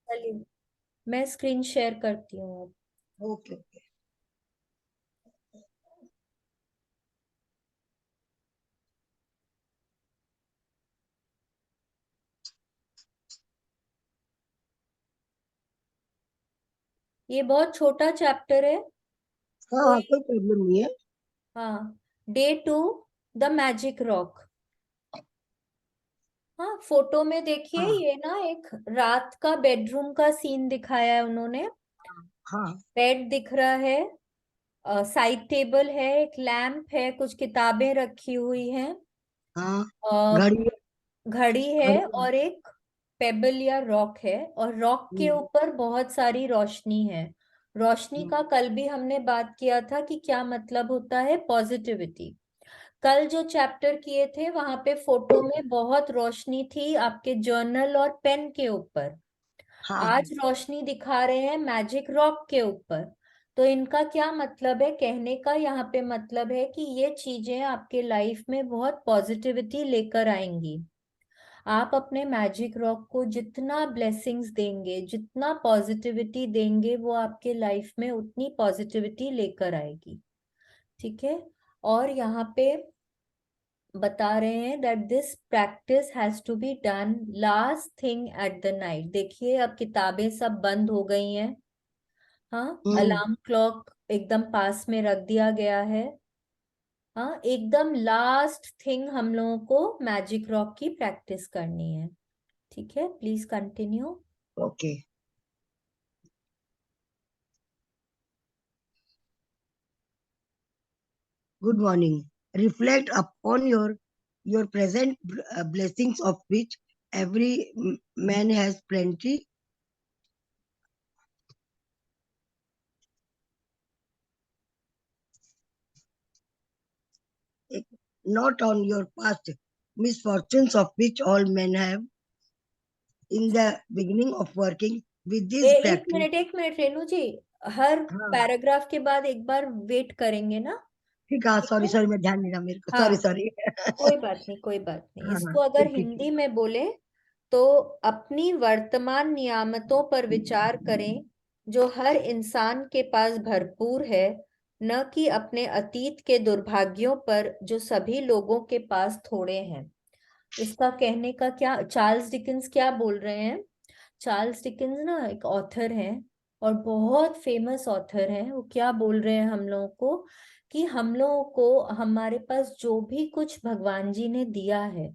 चलिए, मैं screen share करती हूँ अब। Okay okay. ये बहुत छोटा चैप्टर है। हाँ हाँ, कोई, कोई प्रॉब्लम नहीं है। हाँ, डे 2, द मैजिक रॉक। हाँ, फोटो में देखिए, हाँ ये ना एक रात का बेडरूम का सीन दिखाया है उन्होंने। हाँ बेड दिख रहा है, साइड टेबल है, एक लैम्प है, कुछ किताबें रखी हुई हैं, हाँ। अ, घड़ी। घड़ी है, घड़ी। और एक पेबल या रॉक है, और रॉक के हम्म, ऊपर बहुत सारी रोशनी है। रोशनी का कल भी हमने बात किया था कि क्या मतलब होता है, पॉजिटिविटी। कल जो चैप्टर किए थे वहां पे फोटो में बहुत रोशनी थी आपके जर्नल और पेन के ऊपर। हाँ हाँ। आज रोशनी दिखा रहे हैं मैजिक रॉक के ऊपर। तो इनका क्या मतलब है, कहने का यहाँ पे मतलब है कि ये चीजें आपके लाइफ में बहुत पॉजिटिविटी लेकर आएंगी। आप अपने मैजिक रॉक को जितना ब्लेसिंग्स देंगे, जितना पॉजिटिविटी देंगे, वो आपके लाइफ में उतनी पॉजिटिविटी लेकर आएगी। ठीक है। और यहाँ पे बता रहे हैं that this practice has to be done last thing at the night. देखिए, अब किताबें सब बंद हो गई हैं। हाँ, हम्म। अलार्म क्लॉक एकदम पास में रख दिया गया है। हाँ, एकदम लास्ट थिंग हम लोगों को मैजिक रॉक की प्रैक्टिस करनी है। ठीक है, please continue. Okay. Good morning. Reflect upon your present blessings, of which every man has plenty. Not on your past misfortunes, of which all men have. In the beginning of working with this एक practice. Minute, एक minute Renu जी, हर हाँ paragraph के बाद एक बार wait करेंगे ना। ठीक है। ठीक सॉरी है। सॉरी, मैं ध्यान नहीं रहा मेरे को। सॉरी हाँ, सॉरी। कोई बात नहीं, कोई बात नहीं। हाँ हाँ, इसको अगर ठीक ठीक। हिंदी में बोले तो अपनी वर्तमान नियामतों पर विचार करें जो हर इंसान के पास भरपूर है, न कि अपने अतीत के दुर्भाग्यों पर जो सभी लोगों के पास थोड़े हैं। इसका कहने का क्या, चार्ल्स डिकिंस क्या बोल रहे हैं। चार्ल्स डिकिंस ना एक ऑथर हैं, और बहुत फेमस ऑथर हैं। वो क्या बोल रहे हैं हम लोगों को, कि हम लोगों को हमारे पास जो भी कुछ भगवान जी ने दिया है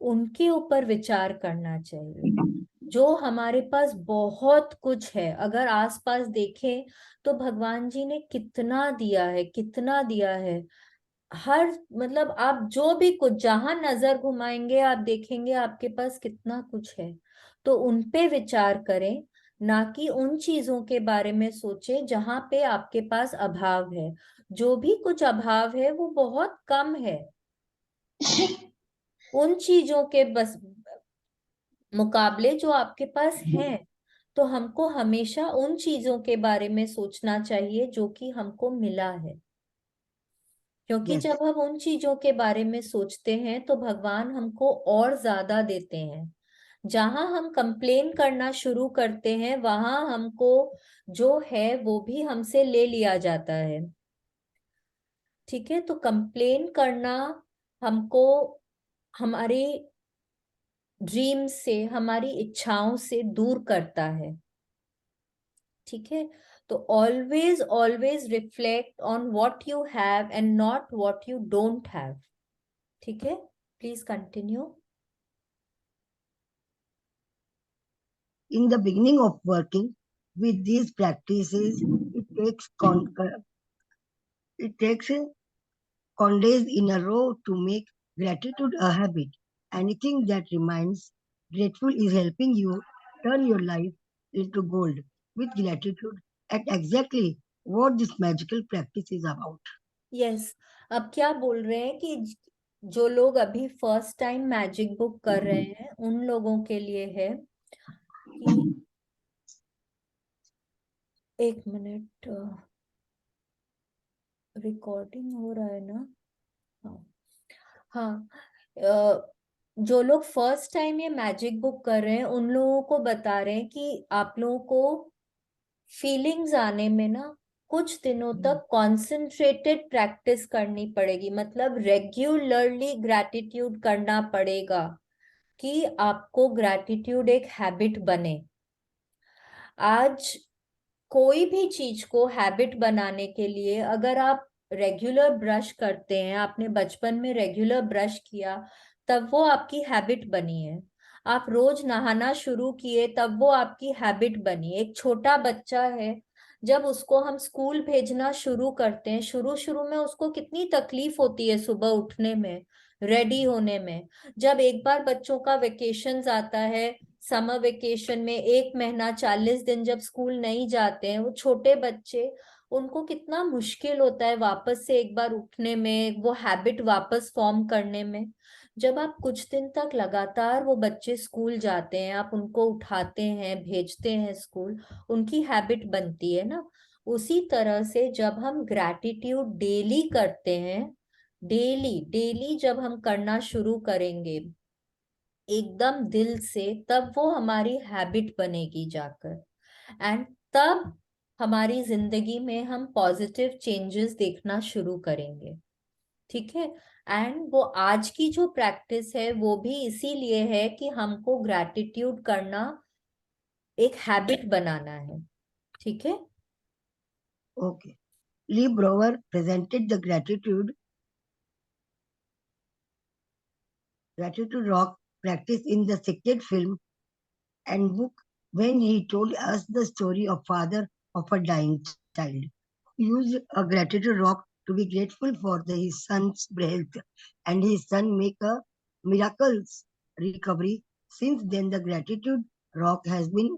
उनके ऊपर विचार करना चाहिए। जो हमारे पास बहुत कुछ है, अगर आसपास देखें तो भगवान जी ने कितना दिया है, कितना दिया है। हर, मतलब आप जो भी कुछ, जहां नजर घुमाएंगे आप देखेंगे आपके पास कितना कुछ है। तो उन पे विचार करें, ना कि उन चीजों के बारे में सोचें जहां पे आपके पास अभाव है। जो भी कुछ अभाव है वो बहुत कम है उन चीजों के बस मुकाबले जो आपके पास हैं। तो हमको हमेशा उन चीजों के बारे में सोचना चाहिए जो कि हमको मिला है। क्योंकि यस। जब हम उन चीजों के बारे में सोचते हैं तो भगवान हमको और ज्यादा देते हैं। जहां हम कंप्लेन करना शुरू करते हैं वहां हमको जो है वो भी हमसे ले लिया जाता है। ठीक है, तो कंप्लेन करना हमको हमारे ड्रीम से, हमारी इच्छाओं से दूर करता है। ठीक है, तो always always reflect on what you have and not what you don't have. ठीक है, please continue. In the beginning of working with these practices, it takes days in a row to make gratitude a habit. Anything that remains grateful is helping you turn your life into gold with gratitude at exactly what this magical practice is about. Yes, अब क्या बोल रहे हैं कि जो लोग अभी first time magic book कर रहे हैं उन लोगों के लिए है कि, एक मिनट, रिकॉर्डिंग हो रहा है ना। हाँ, हाँ, जो लोग फर्स्ट टाइम ये मैजिक बुक कर रहे हैं उन लोगों को बता रहे हैं कि आप लोगों को फीलिंग्स आने में ना कुछ दिनों तक कॉन्सेंट्रेटेड प्रैक्टिस करनी पड़ेगी, मतलब रेगुलरली ग्रैटिट्यूड करना पड़ेगा कि आपको ग्रैटिट्यूड एक हैबिट बने। आज कोई भी चीज को हैबिट बनाने के लिए, अगर आप रेगुलर ब्रश करते हैं, आपने बचपन में रेगुलर ब्रश किया तब वो आपकी हैबिट बनी है। आप रोज नहाना शुरू किए तब वो आपकी हैबिट बनी। एक छोटा बच्चा है, जब उसको हम स्कूल भेजना शुरू करते हैं, शुरू शुरू में उसको कितनी तकलीफ होती है सुबह उठने में, रेडी होने में। जब एक बार बच्चों का वेकेशंस आता है, समर वेकेशन में 1 महीना 40 दिन जब स्कूल नहीं जाते हैं वो छोटे बच्चे, उनको कितना मुश्किल होता है वापस से एक बार उठने में, वो हैबिट वापस फॉर्म करने में। जब आप कुछ दिन तक लगातार वो बच्चे स्कूल जाते हैं, आप उनको उठाते हैं भेजते हैं स्कूल, उनकी हैबिट बनती है ना। उसी तरह से जब हम ग्रैटिट्यूड डेली करते हैं, डेली डेली जब हम करना शुरू करेंगे एकदम दिल से, तब वो हमारी हैबिट बनेगी जाकर। एंड तब हमारी जिंदगी में हम पॉजिटिव चेंजेस देखना शुरू करेंगे। ठीक है। एंड वो आज की जो प्रैक्टिस है वो भी इसीलिए है कि हमको ग्रैटिट्यूड करना एक हैबिट बनाना है। ठीक है। Okay. Lee Brower presented the gratitude rock practice in the Sacred Film and book when he told us the story of father of a dying child. He used a gratitude rock to be grateful for his son's health, and his son make a miraculous recovery. Since then, the gratitude rock has been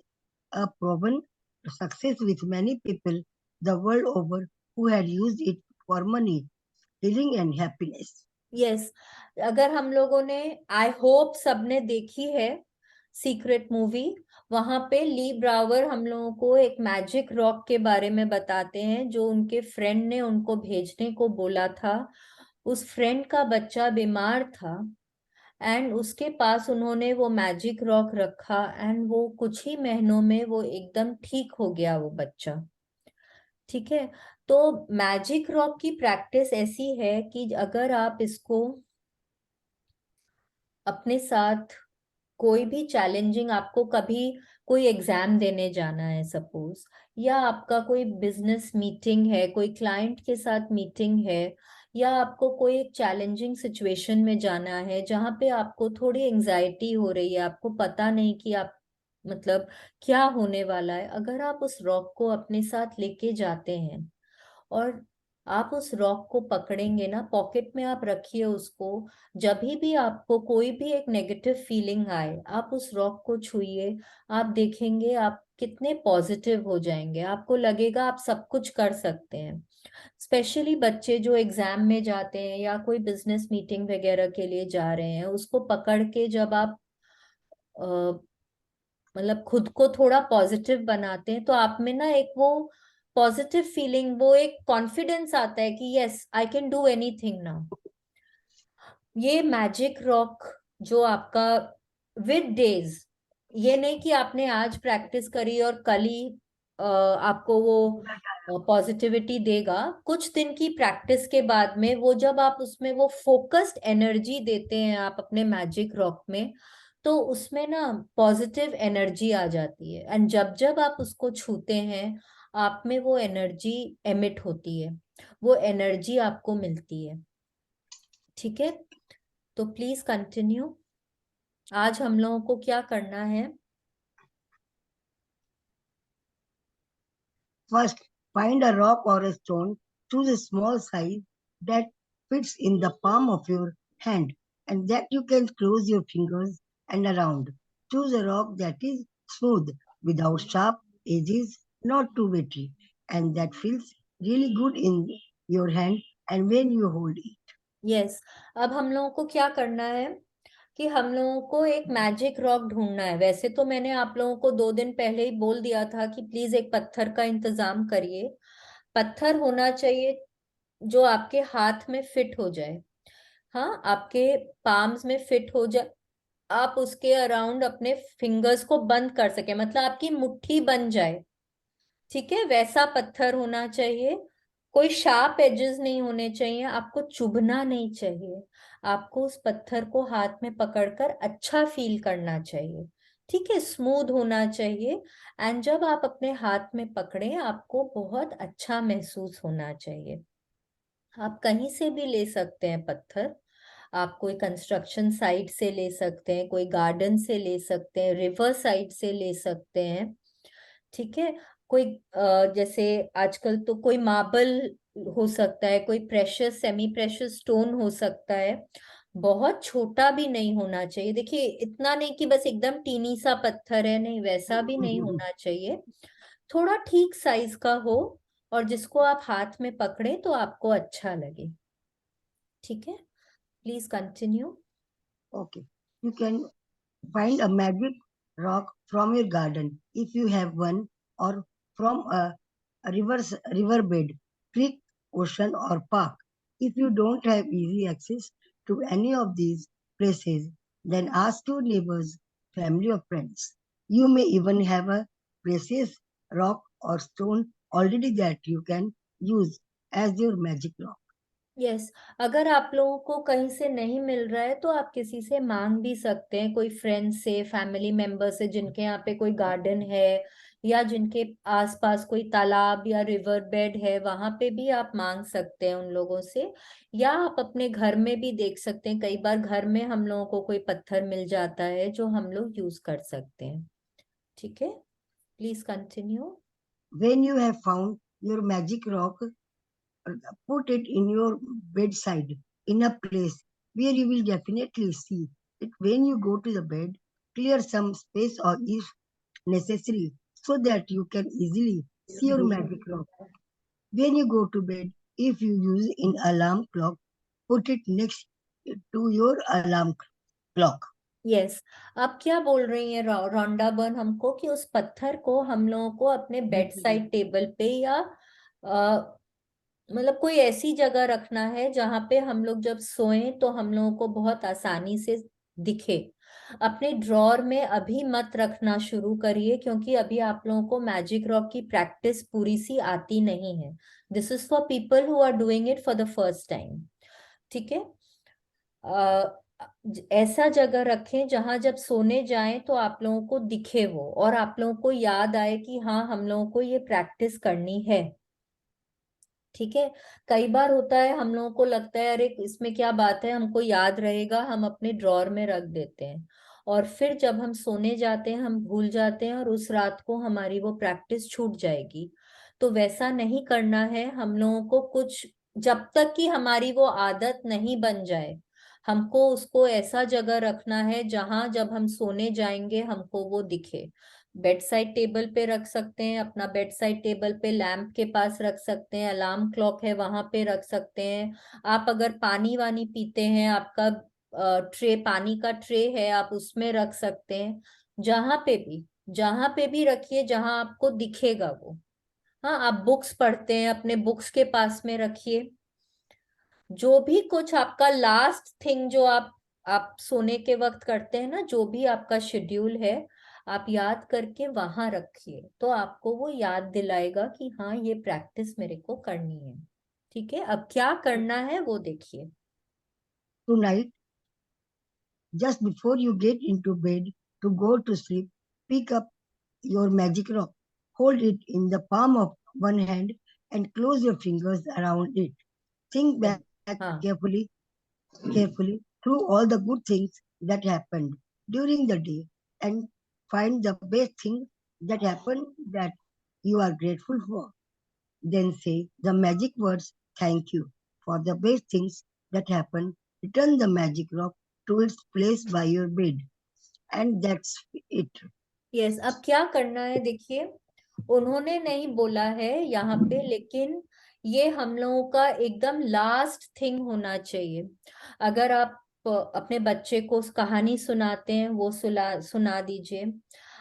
a proven success with many people the world over who had used it for money, healing, and happiness. Yes. अगर हम लोगों ने, I hope सबने देखी है secret movie, वहां पे ली Broward हम लोगों को एक मैजिक रॉक के बारे में बताते हैं जो उनके फ्रेंड ने उनको भेजने को बोला था। उस फ्रेंड का बच्चा बीमार था एंड उसके पास उन्होंने वो मैजिक रॉक रखा एंड वो कुछ ही महीनों में वो एकदम ठीक हो गया वो बच्चा। ठीक है। तो मैजिक रॉक की प्रैक्टिस ऐसी है कि अगर आप इसको अपने साथ, कोई भी चैलेंजिंग, आपको कभी कोई एग्जाम देने जाना है सपोज, या आपका कोई बिजनेस मीटिंग है, कोई क्लाइंट के साथ मीटिंग है, या आपको कोई एक चैलेंजिंग सिचुएशन में जाना है जहाँ पे आपको थोड़ी एंजाइटी हो रही है, आपको पता नहीं कि आप मतलब क्या होने वाला है, अगर आप उस रॉक को अपने साथ लेके जाते हैं और आप उस रॉक को पकड़ेंगे ना, पॉकेट में आप रखिए उसको, जब भी आपको कोई भी एक नेगेटिव फीलिंग आए आप उस रॉक को छुइए, आप देखेंगे आप कितने पॉजिटिव हो जाएंगे, आपको लगेगा आप सब कुछ कर सकते हैं। स्पेशली बच्चे जो एग्जाम में जाते हैं या कोई बिजनेस मीटिंग वगैरह के लिए जा रहे हैं, उसको पकड़ के जब आप मतलब खुद को थोड़ा पॉजिटिव बनाते हैं तो आप में ना एक वो पॉजिटिव फीलिंग, वो एक कॉन्फिडेंस आता है कि yes I can do anything now. ये मैजिक रॉक जो आपका विद डेज, ये नहीं कि आपने आज प्रैक्टिस करी और कल ही आपको वो पॉजिटिविटी देगा। कुछ दिन की प्रैक्टिस के बाद में वो, जब आप उसमें वो फोकस्ड एनर्जी देते हैं आप अपने मैजिक रॉक में, तो उसमें ना पॉजिटिव एनर्जी आ जाती है एंड जब जब आप उसको छूते हैं आप में वो एनर्जी एमिट होती है, वो एनर्जी आपको मिलती है। ठीक है। तो प्लीज कंटिन्यू। आज हम लोगों को क्या करना है? First, find a rock or a stone, choose a small size that fits in the palm of your hand and that you can close your fingers and around. Choose a rock that is smooth, without sharp edges, not too wetty, and that feels really good in your hand and when you hold it. Yes. अब हम लोगों को क्या करना है कि हम लोगों को एक मैजिक रॉक ढूंढना है। वैसे तो मैंने आप लोगों को 2 दिन पहले ही बोल दिया था कि प्लीज एक पत्थर का इंतजाम करिए। पत्थर होना चाहिए जो आपके हाथ में फिट हो जाए, हाँ आपके पाम्स में फिट हो जाए, आप उसके अराउंड अपने फिंगर्स को बंद कर सके, मतलब आपकी मुट्ठी बन जाए, ठीक है, वैसा पत्थर होना चाहिए। कोई शार्प एजेस नहीं होने चाहिए, आपको चुभना नहीं चाहिए। आपको उस पत्थर को हाथ में पकड़कर अच्छा फील करना चाहिए, ठीक है, स्मूथ होना चाहिए। एंड जब आप अपने हाथ में पकड़े, आपको बहुत अच्छा महसूस होना चाहिए। आप कहीं से भी ले सकते हैं पत्थर। आप कोई कंस्ट्रक्शन साइट से ले सकते हैं, कोई गार्डन से ले सकते हैं, रिवर साइड से ले सकते हैं, ठीक है। कोई जैसे आजकल तो कोई मार्बल हो सकता है, कोई प्रेशियस सेमी प्रेशियस स्टोन हो सकता है। बहुत छोटा भी नहीं होना चाहिए, देखिए इतना नहीं कि बस एकदम टीनी सा पत्थर है, नहीं वैसा भी नहीं होना चाहिए। थोड़ा ठीक साइज का हो, और जिसको आप हाथ में पकड़े तो आपको अच्छा लगे, ठीक है। Please continue. Okay. You can find a magic rock from your garden if you have one, or from a riverbed, creek, ocean, or park. If you don't have easy access to any of these places, then ask your neighbors, family, or friends. You may even have a precious rock or stone already that you can use as your magic rock. Yes, अगर आप लोगों को कहीं से नहीं मिल रहा है तो आप किसी से मांग भी सकते हैं, कोई फ्रेंड से, फैमिली मेंबर से जिनके यहाँ पे कोई गार्डन है, या जिनके आसपास कोई तालाब या रिवर बेड है, वहां पे भी आप मांग सकते हैं उन लोगों से। या आप अपने घर में भी देख सकते हैं, कई बार घर में हम लोगों को कोई पत्थर मिल जाता है जो हम लोग यूज कर सकते हैं, ठीक है। Please continue. When you have found your magic rock, put it in your bedside in a place where you will definitely see it when you go to the bed. Clear some space or if necessary so that you can easily see your magic rock. When you go to bed, if you use an alarm clock, put it next to your alarm clock. Yes, आप क्या बोल रही हैं Rhonda Byrne हमको, कि उस पत्थर को हम लोगों को अपने बेड साइड टेबल पे, या मतलब कोई ऐसी जगह रखना है जहां पे हम लोग जब सोएं तो हम लोगों को बहुत आसानी से दिखे। अपने ड्रॉर में अभी मत रखना शुरू करिए, क्योंकि अभी आप लोगों को मैजिक रॉक की प्रैक्टिस पूरी सी आती नहीं है। This is for people who are doing it for the first time, ठीक है। ऐसा जगह रखें जहां जब सोने जाएं तो आप लोगों को दिखे वो, और आप लोगों को याद आए कि हाँ हम लोगों को ये प्रैक्टिस करनी है, ठीक है। कई बार होता है हम लोगों को लगता है अरे इसमें क्या बात है, हमको याद रहेगा, हम अपने ड्रॉर में रख देते हैं, और फिर जब हम सोने जाते हैं हम भूल जाते हैं, और उस रात को हमारी वो प्रैक्टिस छूट जाएगी। तो वैसा नहीं करना है हम लोगों को, कुछ जब तक कि हमारी वो आदत नहीं बन जाए, हमको उसको ऐसा जगह रखना है जहां जब हम सोने जाएंगे हमको वो दिखे। बेड साइड टेबल पे रख सकते हैं, अपना बेड साइड टेबल पे लैंप के पास रख सकते हैं, अलार्म क्लॉक है वहां पे रख सकते हैं। आप अगर पानी वानी पीते हैं, आपका ट्रे, पानी का ट्रे है, आप उसमें रख सकते हैं। जहां पे भी रखिए जहां आपको दिखेगा वो। हाँ, आप बुक्स पढ़ते हैं, अपने बुक्स के पास में रखिए। जो भी कुछ आपका लास्ट थिंग जो आप सोने के वक्त करते हैं ना, जो भी आपका शेड्यूल है, आप याद करके वहां रखिए, तो आपको वो याद दिलाएगा कि हाँ ये प्रैक्टिस मेरे को करनी है, ठीक है। अब क्या करना है वो देखिए। Tonight, just before you get into bed to go to sleep, pick up your magic rock. Hold it in the palm of one hand and close your fingers around it. Think back हाँ, carefully through all the good things that happened during the day and find the best thing that happened that you are grateful for. Then say the magic words thank you for the best things that happened. Return the magic rock to its place by your bed. And that's it. Yes, अब क्या करना है देखिए, उन्होंने नहीं बोला है यहाँ पे, लेकिन ये हम लोगों का एकदम लास्ट थिंग होना चाहिए। अगर आप अपने बच्चे को कहानी सुनाते हैं वो सुना दीजिए।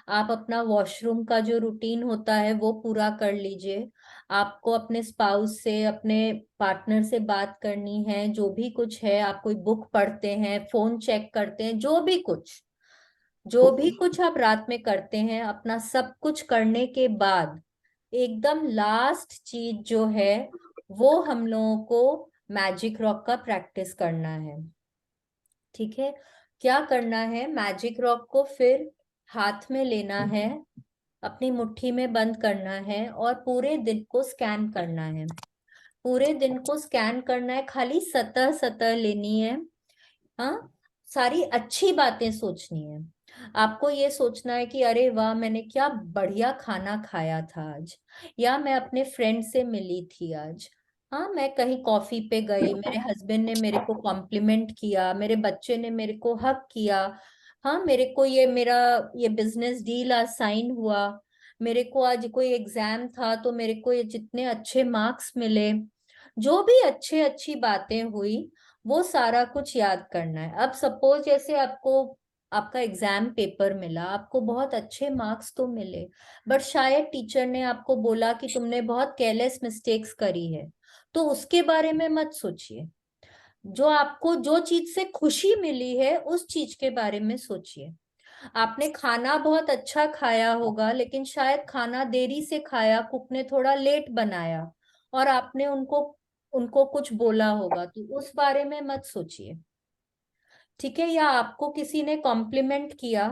आप अपना वॉशरूम का जो रूटीन होता है वो पूरा कर लीजिए। आपको अपने स्पाउस से, अपने पार्टनर से बात करनी है, जो भी कुछ है, आप कोई बुक पढ़ते हैं, फोन चेक करते हैं, जो भी कुछ जो भी कुछ आप रात में करते हैं, अपना सब कुछ करने के बाद एकदम लास्ट चीज जो है, वो हम लोगों को मैजिक रॉक का प्रैक्टिस करना है। ठीक है, क्या करना है, मैजिक रॉक को फिर हाथ में लेना है, अपनी मुट्ठी में बंद करना है और पूरे दिन को स्कैन करना है। पूरे दिन को स्कैन करना है, खाली सतह सतह लेनी है। हाँ, सारी अच्छी बातें सोचनी है। आपको ये सोचना है कि अरे वाह, मैंने क्या बढ़िया खाना खाया था आज, या मैं अपने फ्रेंड से मिली थी आज। हाँ, मैं कहीं कॉफी पे गई, मेरे हस्बैंड ने मेरे को कॉम्प्लीमेंट किया, मेरे बच्चे ने मेरे को हक किया। हाँ, मेरे को ये मेरा ये बिजनेस डील आज साइन हुआ। मेरे को आज कोई एग्जाम था तो मेरे को ये जितने अच्छे मार्क्स मिले। जो भी अच्छे अच्छी बातें हुई, वो सारा कुछ याद करना है। अब सपोज जैसे आपको आपका एग्जाम पेपर मिला, आपको बहुत अच्छे मार्क्स तो मिले, बट शायद टीचर ने आपको बोला कि तुमने बहुत केयरलेस मिस्टेक्स करी है, तो उसके बारे में मत सोचिए। जो आपको जो चीज से खुशी मिली है उस चीज के बारे में सोचिए। आपने खाना बहुत अच्छा खाया होगा, लेकिन शायद खाना देरी से खाया, कुक ने थोड़ा लेट बनाया और आपने उनको उनको कुछ बोला होगा, तो उस बारे में मत सोचिए। ठीक है, या आपको किसी ने कॉम्प्लीमेंट किया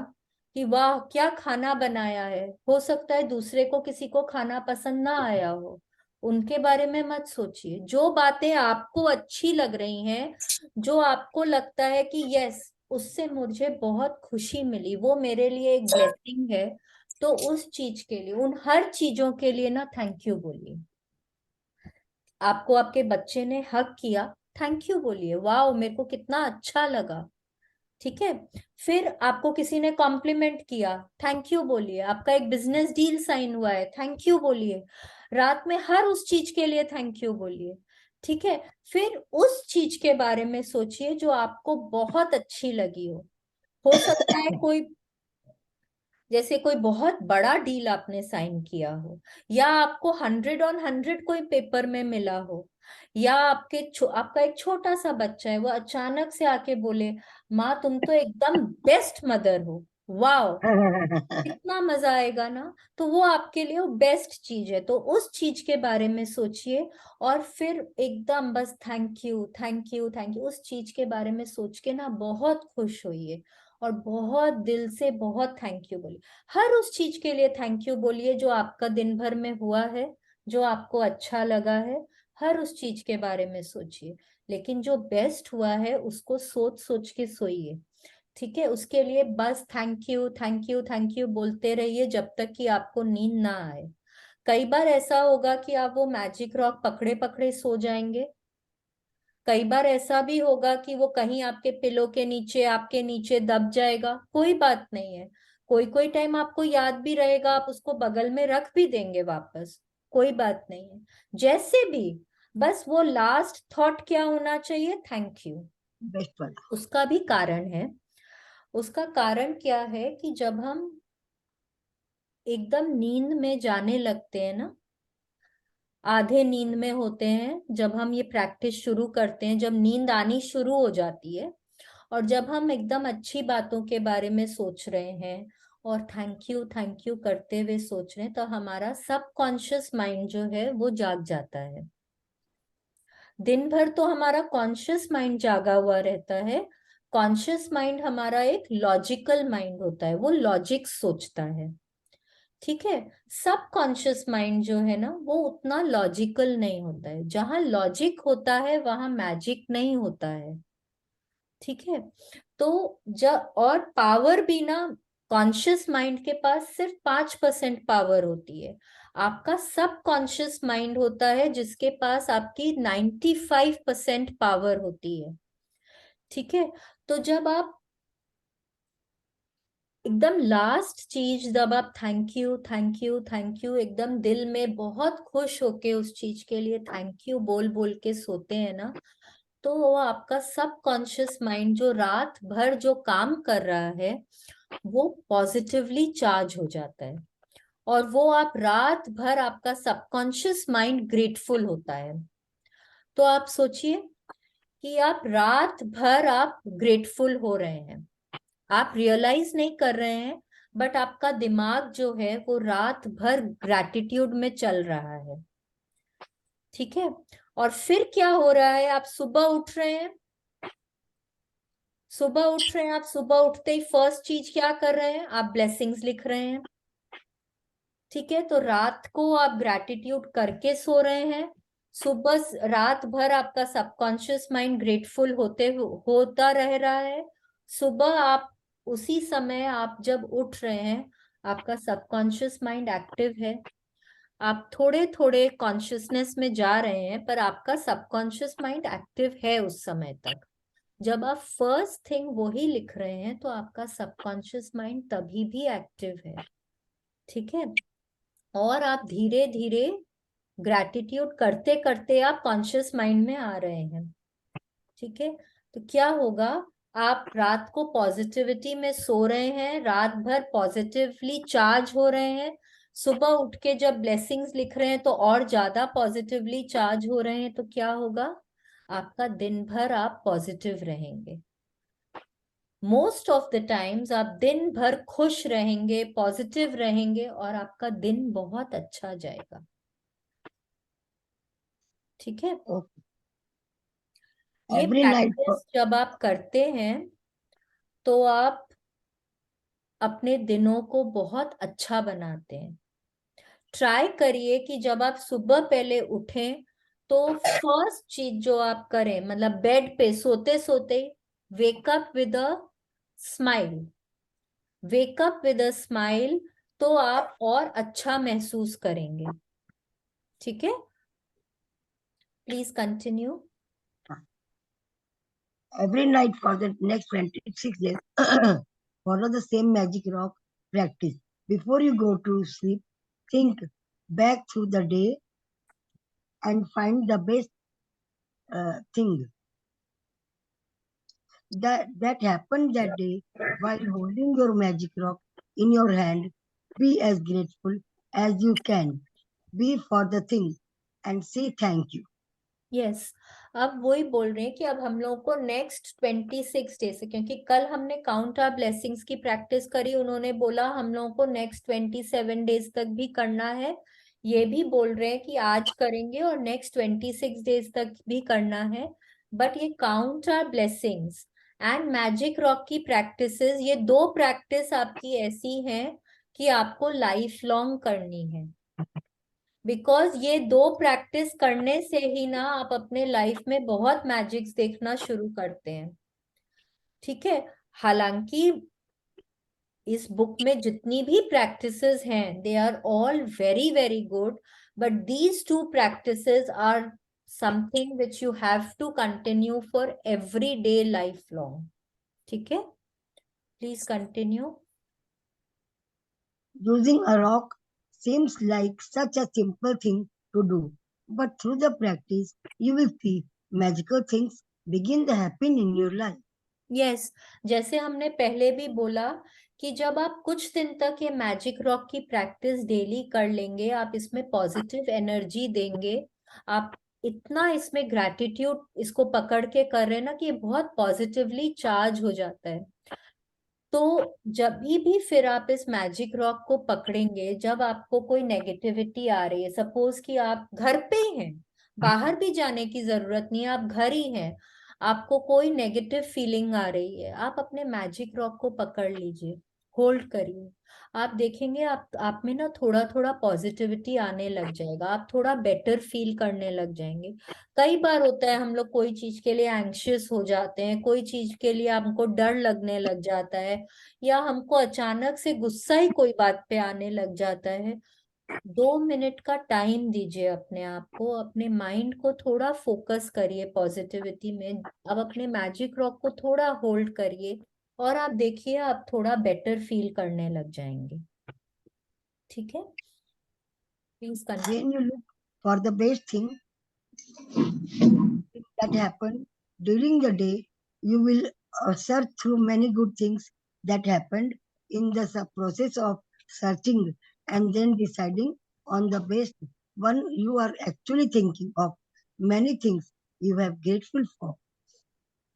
कि वाह क्या खाना बनाया है, हो सकता है दूसरे को किसी को खाना पसंद ना आया हो, उनके बारे में मत सोचिए। जो बातें आपको अच्छी लग रही हैं, जो आपको लगता है कि यस, उससे मुझे बहुत खुशी मिली, वो मेरे लिए एक ब्लेसिंग है, तो उस चीज के लिए, उन हर चीजों के लिए ना थैंक यू बोलिए। आपको आपके बच्चे ने हक किया, थैंक यू बोलिए, वाह मेरे को कितना अच्छा लगा। ठीक है, फिर आपको किसी ने कॉम्प्लीमेंट किया, थैंक यू बोलिए। आपका एक बिजनेस डील साइन हुआ है, थैंक यू बोलिए। रात में हर उस चीज के लिए थैंक यू बोलिए। ठीक है, फिर उस चीज के बारे में सोचिए जो आपको बहुत अच्छी लगी हो सकता है कोई, जैसे कोई बहुत बड़ा डील आपने साइन किया हो, या आपको 100 on 100 कोई पेपर में मिला हो, या आपका एक छोटा सा बच्चा है, वो अचानक से आके बोले, माँ तुम तो एकदम बेस्ट मदर हो, वाह कितना मजा आएगा ना। तो वो आपके लिए वो बेस्ट चीज है, तो उस चीज के बारे में सोचिए। और फिर एकदम बस thank you thank you thank you, उस चीज के बारे में सोच के ना बहुत खुश होइए और बहुत दिल से बहुत थैंक यू बोलिए। हर उस चीज के लिए थैंक यू बोलिए जो आपका दिन भर में हुआ है, जो आपको अच्छा लगा है। हर उस चीज के बारे में सोचिए, लेकिन जो बेस्ट हुआ है उसको सोच सोच के सोइए। ठीक है, उसके लिए बस thank you thank you thank you बोलते रहिए जब तक कि आपको नींद ना आए। कई बार ऐसा होगा कि आप वो मैजिक रॉक पकड़े पकड़े सो जाएंगे। कई बार ऐसा भी होगा कि वो कहीं आपके पिलो के नीचे, आपके नीचे दब जाएगा, कोई बात नहीं है। कोई कोई टाइम आपको याद भी रहेगा, आप उसको बगल में रख भी देंगे वापस, कोई बात नहीं है। जैसे भी, बस वो लास्ट थॉट क्या होना चाहिए, थैंक यू। बेस्ट वाला। उसका भी कारण है। उसका कारण क्या है कि जब हम एकदम नींद में जाने लगते हैं ना, आधे नींद में होते हैं, जब हम ये प्रैक्टिस शुरू करते हैं, जब नींद आनी शुरू हो जाती है और जब हम एकदम अच्छी बातों के बारे में सोच रहे हैं और थैंक यू करते हुए सोच रहे हैं, तो हमारा सबकॉन्शियस माइंड जो है वो जाग जाता है। दिन भर तो हमारा कॉन्शियस माइंड जागा हुआ रहता है। कॉन्शियस माइंड हमारा एक लॉजिकल माइंड होता है, वो लॉजिक सोचता है। ठीक है, सब कॉन्शियस माइंड जो है ना, वो उतना लॉजिकल नहीं होता है। जहां लॉजिक होता है वहां मैजिक नहीं होता है। ठीक है, तो जब और पावर भी ना, कॉन्शियस माइंड के पास सिर्फ 5% पावर होती है। आपका सब कॉन्शियस माइंड होता है जिसके पास आपकी 95% पावर होती है। ठीक है, तो जब आप एकदम लास्ट चीज, जब आप thank you thank you thank you एकदम दिल में बहुत खुश होके उस चीज के लिए थैंक यू बोल बोल के सोते हैं ना, तो वो आपका सबकॉन्शियस माइंड जो रात भर जो काम कर रहा है, वो पॉजिटिवली चार्ज हो जाता है। और वो आप रात भर, आपका सबकॉन्शियस माइंड ग्रेटफुल होता है। तो आप सोचिए कि आप रात भर आप ग्रेटफुल हो रहे हैं। आप रियलाइज नहीं कर रहे हैं, बट आपका दिमाग जो है वो रात भर ग्रैटिट्यूड में चल रहा है। ठीक है। और फिर क्या हो रहा है, आप सुबह उठ रहे हैं, आप सुबह उठते ही फर्स्ट चीज क्या कर रहे हैं, आप ब्लेसिंग्स लिख रहे हैं। ठीक है। तो रात को आप ग्रैटिट्यूड करके सो रहे हैं, सुबह रात भर आपका सबकॉन्शियस माइंड ग्रेटफुल होता रह रहा है। सुबह आप उसी समय आप जब उठ रहे हैं, आपका सबकॉन्शियस माइंड एक्टिव है, आप थोड़े थोड़े कॉन्शियसनेस में जा रहे हैं, पर आपका सबकॉन्शियस माइंड एक्टिव है उस समय तक। जब आप फर्स्ट थिंग वही लिख रहे हैं तो आपका सबकॉन्शियस माइंड तभी भी एक्टिव है। ठीक है। और आप धीरे धीरे ग्रैटिट्यूड करते करते आप कॉन्शियस माइंड में आ रहे हैं। ठीक है। तो क्या होगा, आप रात को पॉजिटिविटी में सो रहे हैं, रात भर पॉजिटिवली चार्ज हो रहे हैं, सुबह उठ के जब ब्लेसिंग्स लिख रहे हैं तो और ज्यादा पॉजिटिवली चार्ज हो रहे हैं। तो क्या होगा, आपका दिन भर आप पॉजिटिव रहेंगे। मोस्ट ऑफ द टाइम्स आप दिन भर खुश रहेंगे, पॉजिटिव रहेंगे, और आपका दिन बहुत अच्छा जाएगा। ठीक है। Okay. ये Every night, प्रैक्टिस जब आप करते हैं तो आप अपने दिनों को बहुत अच्छा बनाते हैं। ट्राई करिए कि जब आप सुबह पहले उठें तो फर्स्ट चीज जो आप करें, मतलब बेड पे सोते सोते, wake up with a smile, wake up with a smile, तो आप और अच्छा महसूस करेंगे। ठीक है। Please continue. every night for the next 26 days, follow the same magic rock practice. Before you go to sleep, think back through the day and find the best thing that happened that day while holding your magic rock in your hand. Be as grateful as you can be for the thing and say thank you. Yes. अब वही बोल रहे हैं कि अब हम लोगों को नेक्स्ट 26 डे से, क्योंकि कल हमने काउंट आवर ब्लेसिंग्स की प्रैक्टिस करी, उन्होंने बोला हम लोगों को नेक्स्ट 27 डेज तक भी करना है। ये भी बोल रहे हैं कि आज करेंगे और नेक्स्ट 26 डेज तक भी करना है। बट ये count our blessings and magic rock की प्रैक्टिसेस, ये दो प्रैक्टिस आपकी ऐसी हैं कि आपको लाइफ लॉन्ग करनी है। बिकॉज ये दो प्रैक्टिस करने से ही ना आप अपने लाइफ में बहुत मैजिक्स देखना शुरू करते हैं। ठीक है। हालांकि इस बुक में जितनी भी प्रैक्टिसेस हैं, they are all very very good, but these two practices are something which you have to continue for every day life long. ठीक है। Please continue. Using a rock seems like such a simple thing to do, but through the practice, you will see magical things begin to happen in your life. Yes. जैसे हमने पहले भी बोला कि जब आप कुछ दिन तक ये मैजिक रॉक की प्रैक्टिस डेली कर लेंगे, आप इसमें पॉजिटिव एनर्जी देंगे, आप इतना इसमें ग्रैटिट्यूड इसको पकड़ के कर रहे हैं ना कि ये बहुत पॉजिटिवली चार्ज हो जाता है। तो जब भी फिर आप इस मैजिक रॉक को पकड़ेंगे, जब आपको कोई नेगेटिविटी आ रही है, सपोज कि आप घर पे ही हैं, बाहर भी जाने की जरूरत नहीं है, आप घर ही हैं, आपको कोई नेगेटिव फीलिंग आ रही है, आप अपने मैजिक रॉक को पकड़ लीजिए, होल्ड करिए। आप देखेंगे आप में ना थोड़ा थोड़ा पॉजिटिविटी आने लग जाएगा, आप थोड़ा बेटर फील करने लग जाएंगे। कई बार होता है हम लोग कोई चीज के लिए एंग्शियस हो जाते हैं, कोई चीज के लिए हमको डर लगने लग जाता है, या हमको अचानक से गुस्सा ही कोई बात पे आने लग जाता है। 2 मिनट का टाइम दीजिए अपने आप को, अपने माइंड को थोड़ा फोकस करिए पॉजिटिविटी में, अब अपने मैजिक रॉक को थोड़ा होल्ड करिए, और आप देखिए आप थोड़ा बेटर फील करने लग जाएंगे। ठीक है। Please continue. When you look for the best thing that happened during the day, you will search through many good things that happened in the process of searching and then deciding on the best one. You are actually thinking of many things you have grateful for.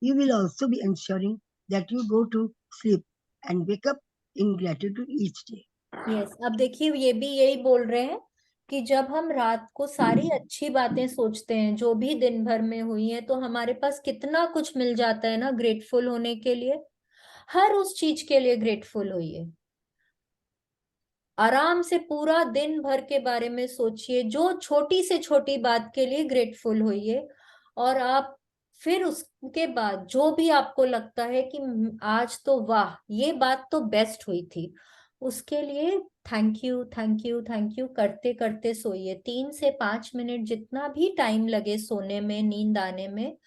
You will also be ensuring that you go to sleep and wake up in gratitude each day. Yes, अब देखिए ये भी यही बोल रहे हैं कि जब हम रात को सारी अच्छी बातें सोचते हैं जो भी दिन भर में हुई हैं, तो हमारे पास कितना कुछ मिल जाता है ना ग्रेटफुल होने के लिए। हर उस चीज के लिए ग्रेटफुल होइए। आराम से पूरा दिन भर के बारे में सोचिए, जो छोटी से छोटी बात के लिए ग्रेटफुल होइए। और आप फिर उसके बाद जो भी आपको लगता है कि आज तो वाह ये बात तो बेस्ट हुई थी, उसके लिए thank you thank you thank you करते करते सोइए। 3 से 5 मिनट जितना भी टाइम लगे सोने में, नींद आने में,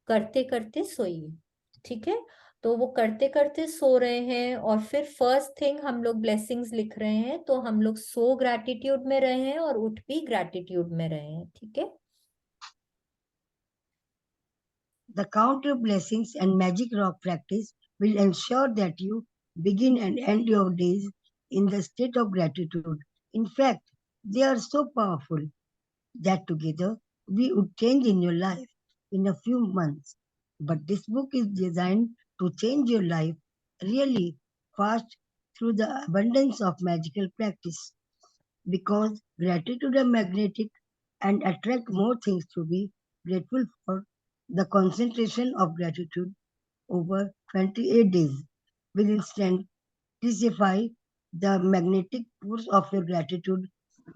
करते करते सोइए। ठीक है, तो वो करते करते सो रहे हैं और फिर फर्स्ट थिंग हम लोग ब्लेसिंग्स लिख रहे हैं, तो हम लोग सो ग्रैटिट्यूड में रहे हैं और उठ भी ग्रैटिट्यूड में रहे हैं। ठीक है, The counter blessings and magic rock practice will ensure that you begin and end your days in the state of gratitude. In fact, they are so powerful that together we would change in your life in a few months. But this book is designed to change your life really fast through the abundance of magical practice. Because gratitude is magnetic and attract more things to be grateful for. The concentration of gratitude over 28 days will intensify the magnetic force of your gratitude.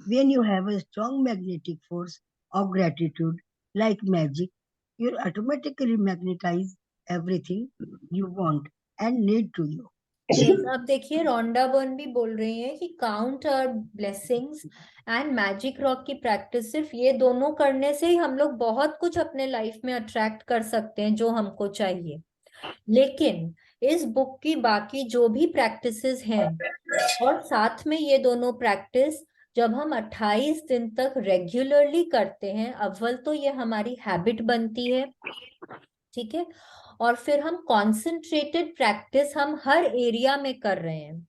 When you have a strong magnetic force of gratitude, like magic, you automatically magnetize everything you want and need to you. Yes, अब देखिए Rhonda Byrne भी बोल रही है कि count our blessings and magic rock की practice, सिर्फ ये दोनों करने से ही हम लोग बहुत कुछ अपने लाइफ में अट्रैक्ट कर सकते हैं जो हमको चाहिए। लेकिन इस बुक की बाकी जो भी प्रैक्टिसेस हैं और साथ में ये दोनों प्रैक्टिस जब हम 28 दिन तक रेगुलरली करते हैं, अव्वल तो ये हमारी हैबिट बनती है। ठीक है, और फिर हम कॉन्सेंट्रेटेड प्रैक्टिस हम हर एरिया में कर रहे हैं,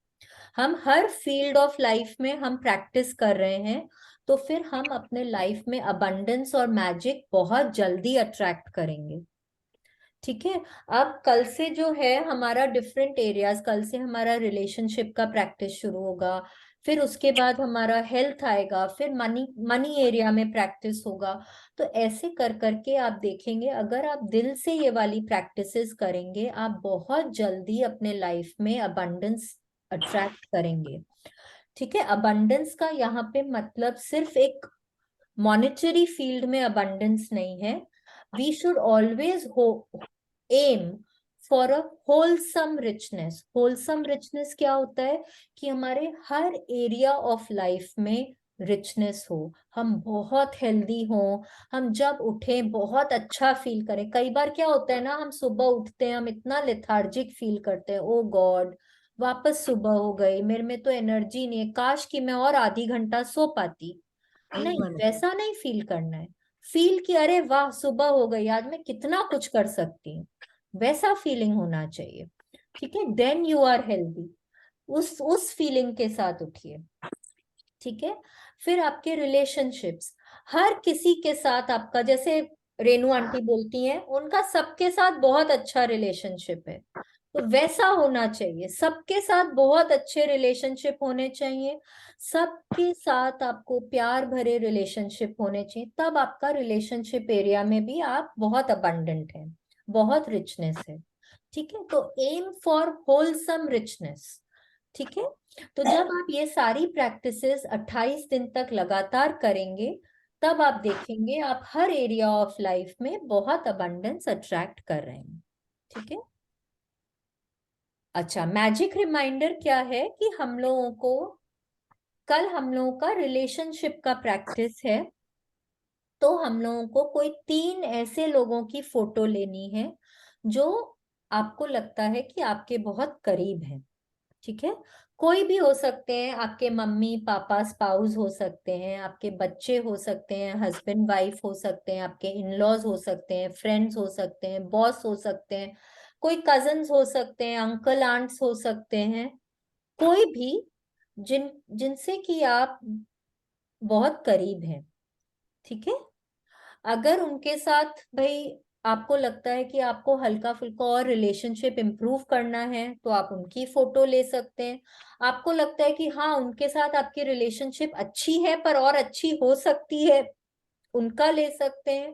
हम हर फील्ड ऑफ लाइफ में हम प्रैक्टिस कर रहे हैं, तो फिर हम अपने लाइफ में अबंडेंस और मैजिक बहुत जल्दी अट्रैक्ट करेंगे। ठीक है, अब कल से जो है हमारा डिफरेंट एरियाज, कल से हमारा रिलेशनशिप का प्रैक्टिस शुरू होगा, फिर उसके बाद हमारा हेल्थ आएगा, फिर मनी मनी एरिया में प्रैक्टिस होगा। तो ऐसे कर करके आप देखेंगे, अगर आप दिल से ये वाली प्रैक्टिसेस करेंगे, आप बहुत जल्दी अपने लाइफ में अबंडेंस अट्रैक्ट करेंगे। ठीक है, अबंडेंस का यहाँ पे मतलब सिर्फ एक मॉनेटरी फील्ड में अबंडेंस नहीं है। We should always aim for a wholesome richness. Wholesome richness क्या होता है कि हमारे हर एरिया ऑफ लाइफ में रिचनेस हो, हम बहुत हेल्दी हो, हम जब उठें बहुत अच्छा फील करें। कई बार क्या होता है ना, हम सुबह उठते हैं, हम इतना लेथार्जिक फील करते हैं, ओ गॉड वापस सुबह हो गई, मेरे में तो एनर्जी नहीं है, काश कि मैं और आधी घंटा सो पाती। नहीं, वैसा नहीं फील करना है। फील कि अरे वाह सुबह हो गई, आज मैं कितना कुछ कर सकती हूँ, वैसा फीलिंग होना चाहिए। ठीक है, देन यू आर हेल्दी। उस फीलिंग के साथ उठिए। ठीक है, फिर आपके रिलेशनशिप्स, हर किसी के साथ आपका, जैसे रेनू आंटी बोलती हैं उनका सबके साथ बहुत अच्छा रिलेशनशिप है, तो वैसा होना चाहिए। सबके साथ बहुत अच्छे रिलेशनशिप होने चाहिए, सबके साथ आपको प्यार भरे रिलेशनशिप होने चाहिए, तब आपका रिलेशनशिप एरिया में भी आप बहुत अबंडेंट हैं, बहुत रिचनेस है। ठीक है, तो एम फॉर होलसम रिचनेस। ठीक है, तो जब आप ये सारी प्रैक्टिसेस 28 दिन तक लगातार करेंगे, तब आप देखेंगे आप हर एरिया ऑफ लाइफ में बहुत अबंडेंस अट्रैक्ट कर रहे हैं। ठीक है, अच्छा, मैजिक रिमाइंडर क्या है कि हम लोगों को कल हम लोगों का रिलेशनशिप का प्रैक्टिस है, तो हम लोगों को कोई 3 ऐसे लोगों की फोटो लेनी है जो आपको लगता है कि आपके बहुत करीब हैं। ठीक है, कोई भी हो सकते हैं, आपके मम्मी पापा स्पाउस हो सकते हैं, आपके बच्चे हो सकते हैं, हस्बैंड वाइफ हो सकते हैं, आपके इन लॉज हो सकते हैं, फ्रेंड्स हो सकते हैं, बॉस हो सकते हैं, कोई कजन्स हो सकते हैं, अंकल आंट्स हो सकते हैं, कोई भी जिनसे कि आप बहुत करीब हैं। ठीक है, अगर उनके साथ भाई आपको लगता है कि आपको हल्का फुल्का और रिलेशनशिप इम्प्रूव करना है तो आप उनकी फोटो ले सकते हैं। आपको लगता है कि हाँ उनके साथ आपकी रिलेशनशिप अच्छी है पर और अच्छी हो सकती है, उनका ले सकते हैं।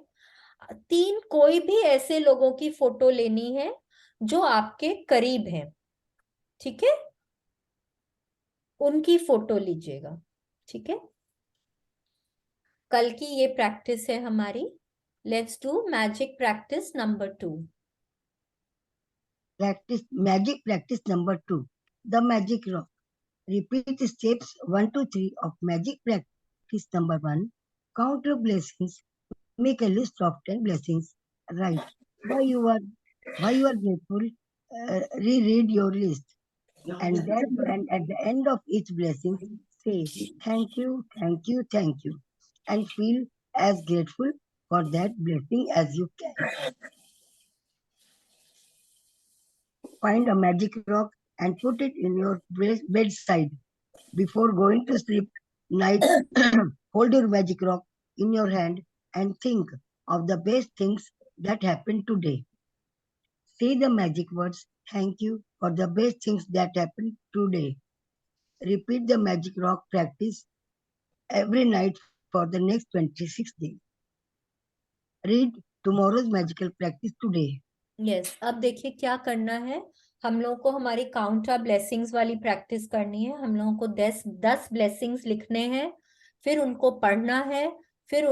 3 कोई भी ऐसे लोगों की फोटो लेनी है जो आपके करीब हैं, ठीक है, उनकी फोटो लीजिएगा। ठीक है, कल की ये प्रैक्टिस है हमारी। Let's do magic practice number 2। Magic practice number 2. The magic rock. Repeat steps 1 to 3 of magic practice number 1. Count your blessings. Make a list of 10 blessings. Write why you are grateful. Reread your list. And at the end of each blessing, say thank you, thank you, thank you, and feel as grateful for that blessing as you can. Find a magic rock and put it in your bedside. Before going to sleep night, hold your magic rock in your hand and think of the best things that happened today. Say the magic words, thank you for the best things that happened today. Repeat the magic rock practice every night for the next 26 days. Read tomorrow's magical practice today. Yes, अब देखिए क्या करना है। हम लोगों को हमारी count of blessings वाली प्रैक्टिस करनी है। हम लोगों को 10 ब्लेसिंग्स लिखने हैं, फिर उनको पढ़ना है, फिर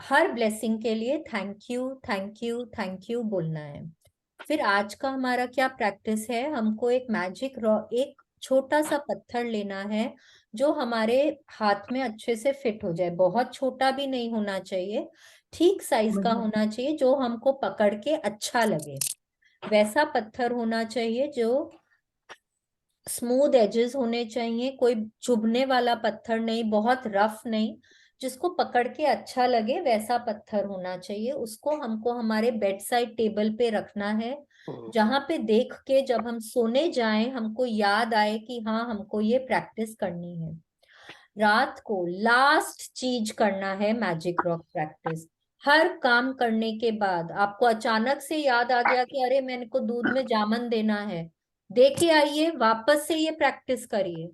हर ब्लेसिंग के लिए thank you thank you thank you बोलना है। फिर आज का हमारा क्या प्रैक्टिस है, हमको एक छोटा सा पत्थर लेना है जो हमारे हाथ में अच्छे से फिट हो जाए। बहुत छोटा भी नहीं होना चाहिए, ठीक साइज का होना चाहिए, जो हमको पकड़ के अच्छा लगे। वैसा पत्थर होना चाहिए, जो स्मूथ एजेस होने चाहिए, कोई चुभने वाला पत्थर नहीं, बहुत रफ नहीं, जिसको पकड़ के अच्छा लगे वैसा पत्थर होना चाहिए। उसको हमको हमारे बेड साइड टेबल पे रखना है, जहां पे देख के जब हम सोने जाएं हमको याद आए कि हाँ हमको ये प्रैक्टिस करनी है। रात को लास्ट चीज करना है मैजिक रॉक प्रैक्टिस। हर काम करने के बाद आपको अचानक से याद आ गया कि अरे मैंने को दूध में जामन देना है, दे के आइए, वापस से ये प्रैक्टिस करिए।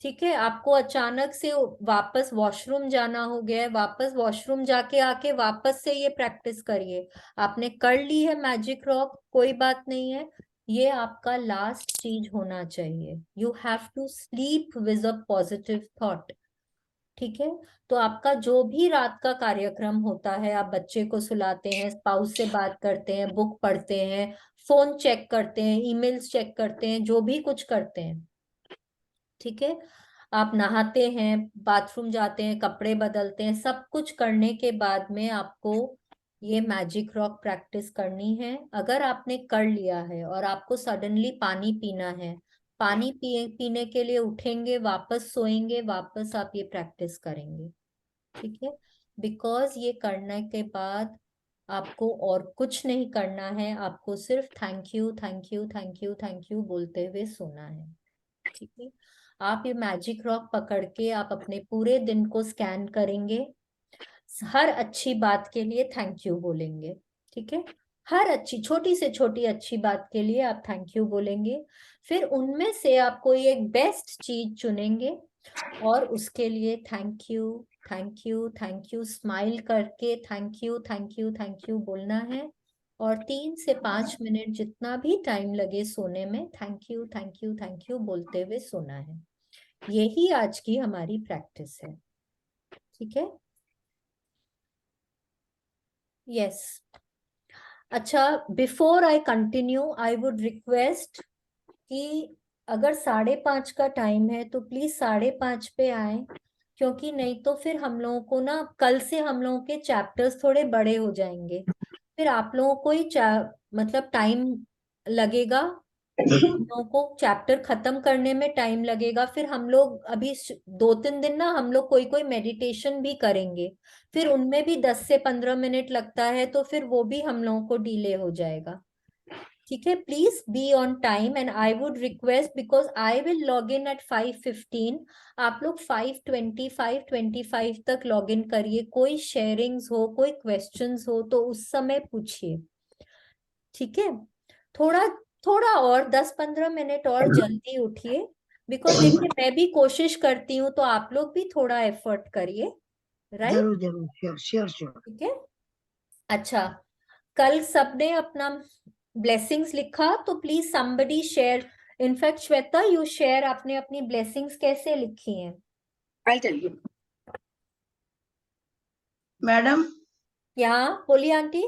ठीक है, आपको अचानक से वापस वॉशरूम जाना हो गया है, वापस वॉशरूम जाके आके वापस से ये प्रैक्टिस करिए। आपने कर ली है मैजिक रॉक, कोई बात नहीं है, ये आपका लास्ट चीज होना चाहिए। You have to sleep with a positive thought. ठीक है, तो आपका जो भी रात का कार्यक्रम होता है, आप बच्चे को सुलाते हैं, स्पाउस से बात करते हैं, बुक पढ़ते हैं, फोन चेक करते हैं, ईमेल्स चेक करते हैं, जो भी कुछ करते हैं, ठीक है, आप नहाते हैं, बाथरूम जाते हैं, कपड़े बदलते हैं, सब कुछ करने के बाद में आपको ये मैजिक रॉक प्रैक्टिस करनी है। अगर आपने कर लिया है और आपको सडनली पानी पीना है, पानी पीने के लिए उठेंगे, वापस सोएंगे, वापस आप ये प्रैक्टिस करेंगे। ठीक है, बिकॉज ये करने के बाद आपको और कुछ नहीं करना है, आपको सिर्फ thank you thank you thank you thank you बोलते हुए सोना है। ठीक है, आप ये मैजिक रॉक पकड़ के आप अपने पूरे दिन को स्कैन करेंगे, हर अच्छी बात के लिए थैंक यू बोलेंगे। ठीक है, हर अच्छी छोटी से छोटी अच्छी बात के लिए आप थैंक यू बोलेंगे। फिर उनमें से आप कोई एक बेस्ट चीज चुनेंगे और उसके लिए thank you thank you thank you smile करके thank you thank you thank you बोलना है। और 3 से 5 मिनट जितना भी टाइम लगे सोने में, thank you thank you thank you बोलते हुए सोना है। यही आज की हमारी प्रैक्टिस है। ठीक है, यस। अच्छा, before I continue I would request कि अगर 5:30 का टाइम है तो प्लीज 5:30 पे आए, क्योंकि नहीं तो फिर हम लोगों को ना कल से हम लोगों के चैप्टर्स थोड़े बड़े हो जाएंगे, फिर आप लोगों को ही मतलब टाइम लगेगा, हम लोगों को चैप्टर खत्म करने में टाइम लगेगा। फिर हम लोग अभी 2-3 दिन ना हम लोग कोई कोई मेडिटेशन भी करेंगे, फिर उनमें भी 10 से 15 मिनट लगता है, तो फिर वो भी हम लोगों को डिले हो जाएगा। ठीक है, please be on time and I would request, because I will log in at 5:15, आप लोग 5:20 5:25 तक लॉग इन करिए। कोई शेयरिंग्स हो, कोई क्वेश्चंस हो तो उस समय पूछिए, ठीक है। थोड़ा थोड़ा और 10-15 मिनट और जल्दी उठिए, बिकॉज देखिए मैं भी कोशिश करती हूँ, तो आप लोग भी थोड़ा एफर्ट करिए, राइट? जरूर जरूर, श्योर श्योर श्योर। ठीक है। अच्छा, कल सबने अपना ब्लेसिंग्स लिखा, तो please somebody share. In fact Shweta, you share, आपने अपनी ब्लेसिंग्स कैसे लिखी हैं? I'll tell you. मैडम, यहाँ बोलिए आंटी।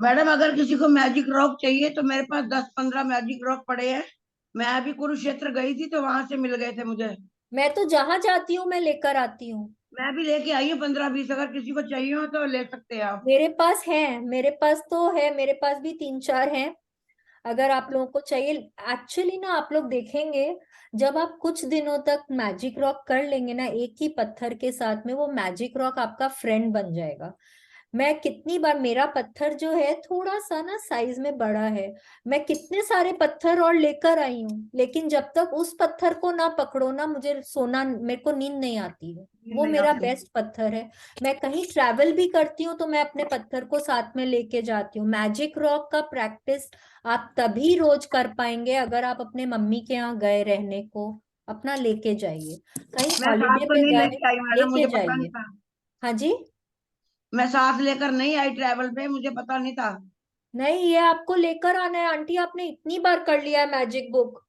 मैडम अगर किसी को मैजिक रॉक चाहिए तो मेरे पास 10-15 मैजिक रॉक पड़े हैं। मैं अभी कुरुक्षेत्र गई थी तो वहां से मिल गए थे मुझे। मैं तो जहां जाती हूँ मैं लेकर आती हूँ। मैं भी लेके आई हूँ 15-20, अगर किसी को चाहिए हो तो ले सकते हैं आप। मेरे पास है, मेरे पास तो है, मेरे पास भी 3-4 हैं, अगर आप लोगों को चाहिए। एक्चुअली ना आप लोग देखेंगे, जब आप कुछ दिनों तक मैजिक रॉक कर लेंगे ना एक ही पत्थर के साथ में, वो मैजिक रॉक आपका फ्रेंड बन जाएगा। मैं कितनी बार, मेरा पत्थर जो है थोड़ा सा ना साइज में बड़ा है, मैं कितने सारे पत्थर और लेकर आई हूँ, लेकिन जब तक उस पत्थर को ना पकड़ो ना, मुझे सोना, मेरे को नींद नहीं आती है। वो नहीं मेरा आती। बेस्ट पत्थर है। मैं कहीं ट्रैवल भी करती हूँ तो मैं अपने पत्थर को साथ में लेके जाती हूँ। मैजिक रॉक का प्रैक्टिस आप तभी रोज कर पाएंगे अगर आप अपने मम्मी के यहाँ गए रहने को, अपना लेके जाइए। कहीं मैं साथ हॉलीडे तो पे नहीं गए, लेके आई मैडम, लेके मुझे पता नहीं जाइए। था। हाँ जी। मैं साथ लेकर नहीं आई ट्रैवल पे, मुझे पता नहीं था। नहीं, ये आपको लेकर आना है आंटी, आपने इतनी बार कर लिया है मैजिक बुक।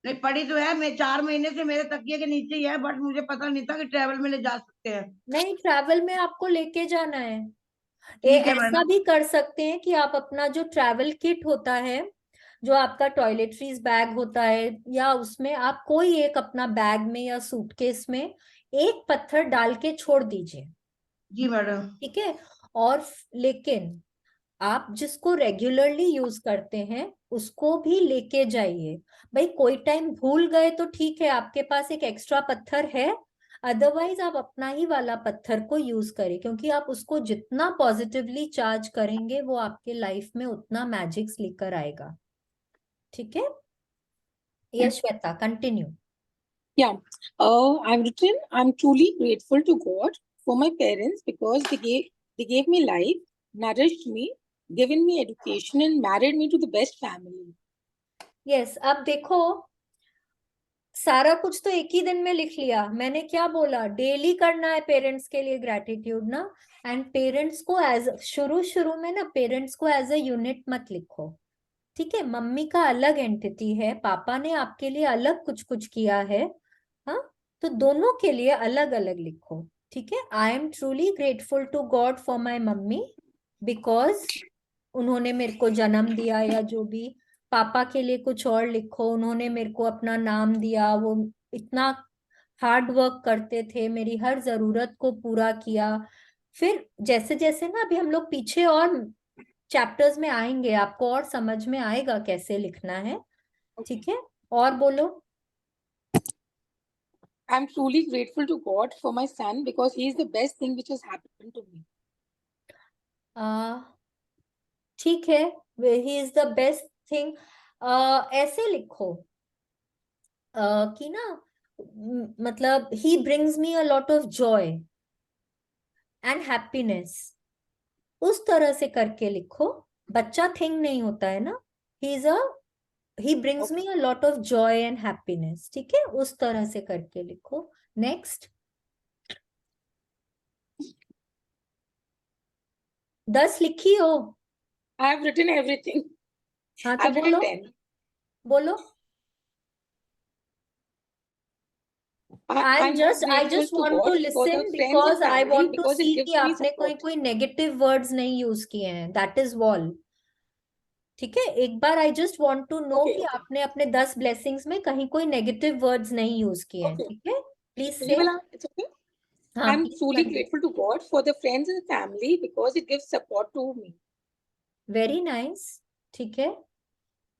नहीं पढ़ी तो है, मैं 4 महीने से मेरे तकिए के नीचे ही है, बट मुझे पता नहीं था कि ट्रैवल में ले जा सकते हैं। नहीं, ट्रैवल में आपको लेके जाना है। ठीक है ऐसा मैडम। भी कर सकते हैं कि आप अपना जो ट्रैवल किट होता है, जो आपका टॉयलेटरीज बैग होता है, या उसमें आप कोई एक अपना बैग में या सूटकेस में एक पत्थर डाल के छोड़ दीजिए, जी मैडम। ठीक है। और लेकिन आप जिसको रेगुलरली यूज करते हैं उसको भी लेके जाइए। भाई कोई टाइम भूल गए तो ठीक है, आपके पास एक एक्स्ट्रा पत्थर है, अदरवाइज आप अपना ही वाला पत्थर को यूज करें, क्योंकि आप उसको जितना पॉजिटिवली चार्ज करेंगे वो आपके लाइफ में उतना मैजिक्स लेकर आएगा, ठीक है। Yes Shweta, continue. Yeah. I've written, I'm truly grateful to God for my parents because they gave me life, nourished me, given me education, and married me to the best family. Yes, अब देखो, सारा कुछ तो एक ही दिन में लिख लिया। मैंने क्या बोला, डेली करना है पेरेंट्स के लिए ग्रेटिट्यूड ना। एंड पेरेंट्स को एज, शुरू शुरू में ना पेरेंट्स को एज अ यूनिट मत लिखो, ठीक है। मम्मी का अलग एंटिटी है, पापा ने आपके लिए अलग कुछ कुछ किया है, हाँ, तो दोनों के लिए अलग अलग लिखो, ठीक है। I am truly grateful to God for my mummy, because उन्होंने मेरे को जन्म दिया, या जो भी। पापा के लिए कुछ और लिखो, उन्होंने मेरे को अपना नाम दिया, वो इतना हार्ड वर्क करते थे, मेरी हर जरूरत को पूरा किया। फिर जैसे जैसे ना अभी हम लोग पीछे और चैप्टर्स में आएंगे, आपको और समझ में आएगा कैसे लिखना है, ठीक है। और बोलो। I'm truly grateful to God for my son because he is the best thing which has happened to me. ठीक है, he is the best thing. ऐसे लिखो कि ना, मतलब he brings me a lot of Joy and happiness, उस तरह से करके लिखो। बच्चा थिंग नहीं होता है ना, he is a, he brings me a lot of Joy and happiness, ठीक है, उस तरह से करके लिखो। नेक्स्ट, 10 लिखी हो? I have written everything. हाँ तो I've written बोलो, 10. बोलो। I'm more I grateful just to want to God for the listen friends and because I family want to because it see कि gives me आपने कोई support. कोई negative words नहीं use किए हैं, दैट इज ऑल, ठीक है। एक बार I just want to know Okay, कि okay. आपने अपने 10 ब्लेसिंग्स में कहीं कोई नेगेटिव वर्ड्स नहीं यूज किए हैं, Okay. ठीक है। प्लीज से, Ujjwala, it's okay. हाँ I'm truly please. grateful to God for the friends and family because it gives support to me. Very nice, ठीक है।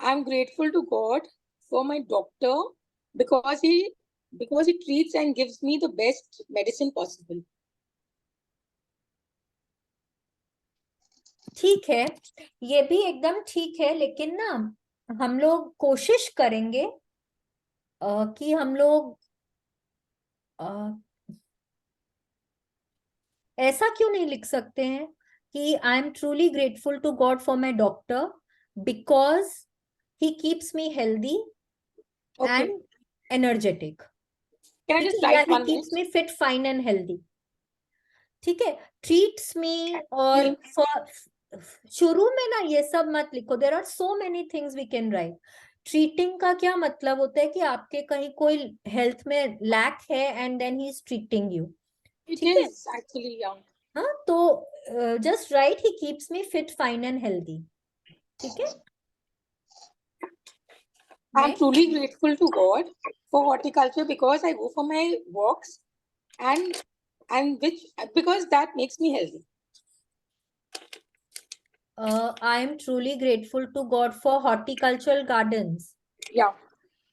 I'm grateful to God for my doctor because he treats and gives me the best medicine possible. ठीक है, ये भी एकदम ठीक है, लेकिन ना हम लोग कोशिश करेंगे कि हम लोग ऐसा क्यों नहीं लिख सकते हैं कि I am truly grateful to God for my doctor because he keeps me healthy Okay. And energetic. Can I ठीक just है, या write he one keeps minute? Me fit fine and healthy. ठीक है, ट्रीट्स मी और शुरू में ना ये सब मत लिखो। There are so many things we can write. Treating का क्या मतलब होता है कि आपके कहीं कोई हेल्थ में लैक है and then he is treating you. It ठीक है, is actually, yeah. हाँ, तो just write he keeps me fit fine and healthy. ठीक है, I'm next. truly grateful to God for horticulture because I go for my walks and which because that makes me healthy. I am truly grateful to God for horticultural gardens. Yeah.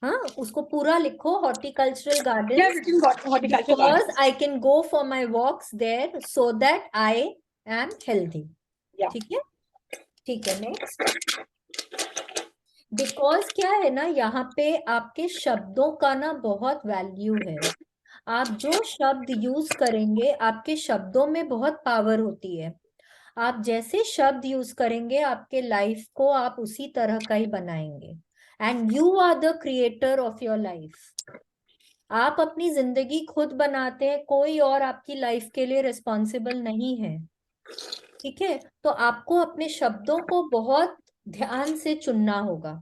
हाँ, उसको पूरा लिखो, horticultural Yeah, I've gardens, written horticulture because gardens. I can go for my walks there so that I am healthy. Yeah. ठीक है, ठीक है, next. Because क्या है ना, यहाँ पे आपके शब्दों का ना बहुत वैल्यू है। आप जो शब्द यूज करेंगे, आपके शब्दों में बहुत पावर होती है। आप जैसे शब्द यूज करेंगे, आपके लाइफ को आप उसी तरह का ही बनाएंगे। And you are the creator of your life. आप अपनी जिंदगी खुद बनाते हैं, कोई और आपकी लाइफ के लिए रिस्पॉन्सिबल नहीं है। ठीक है, तो आपको अपने शब्दों को बहुत ध्यान से चुनना होगा।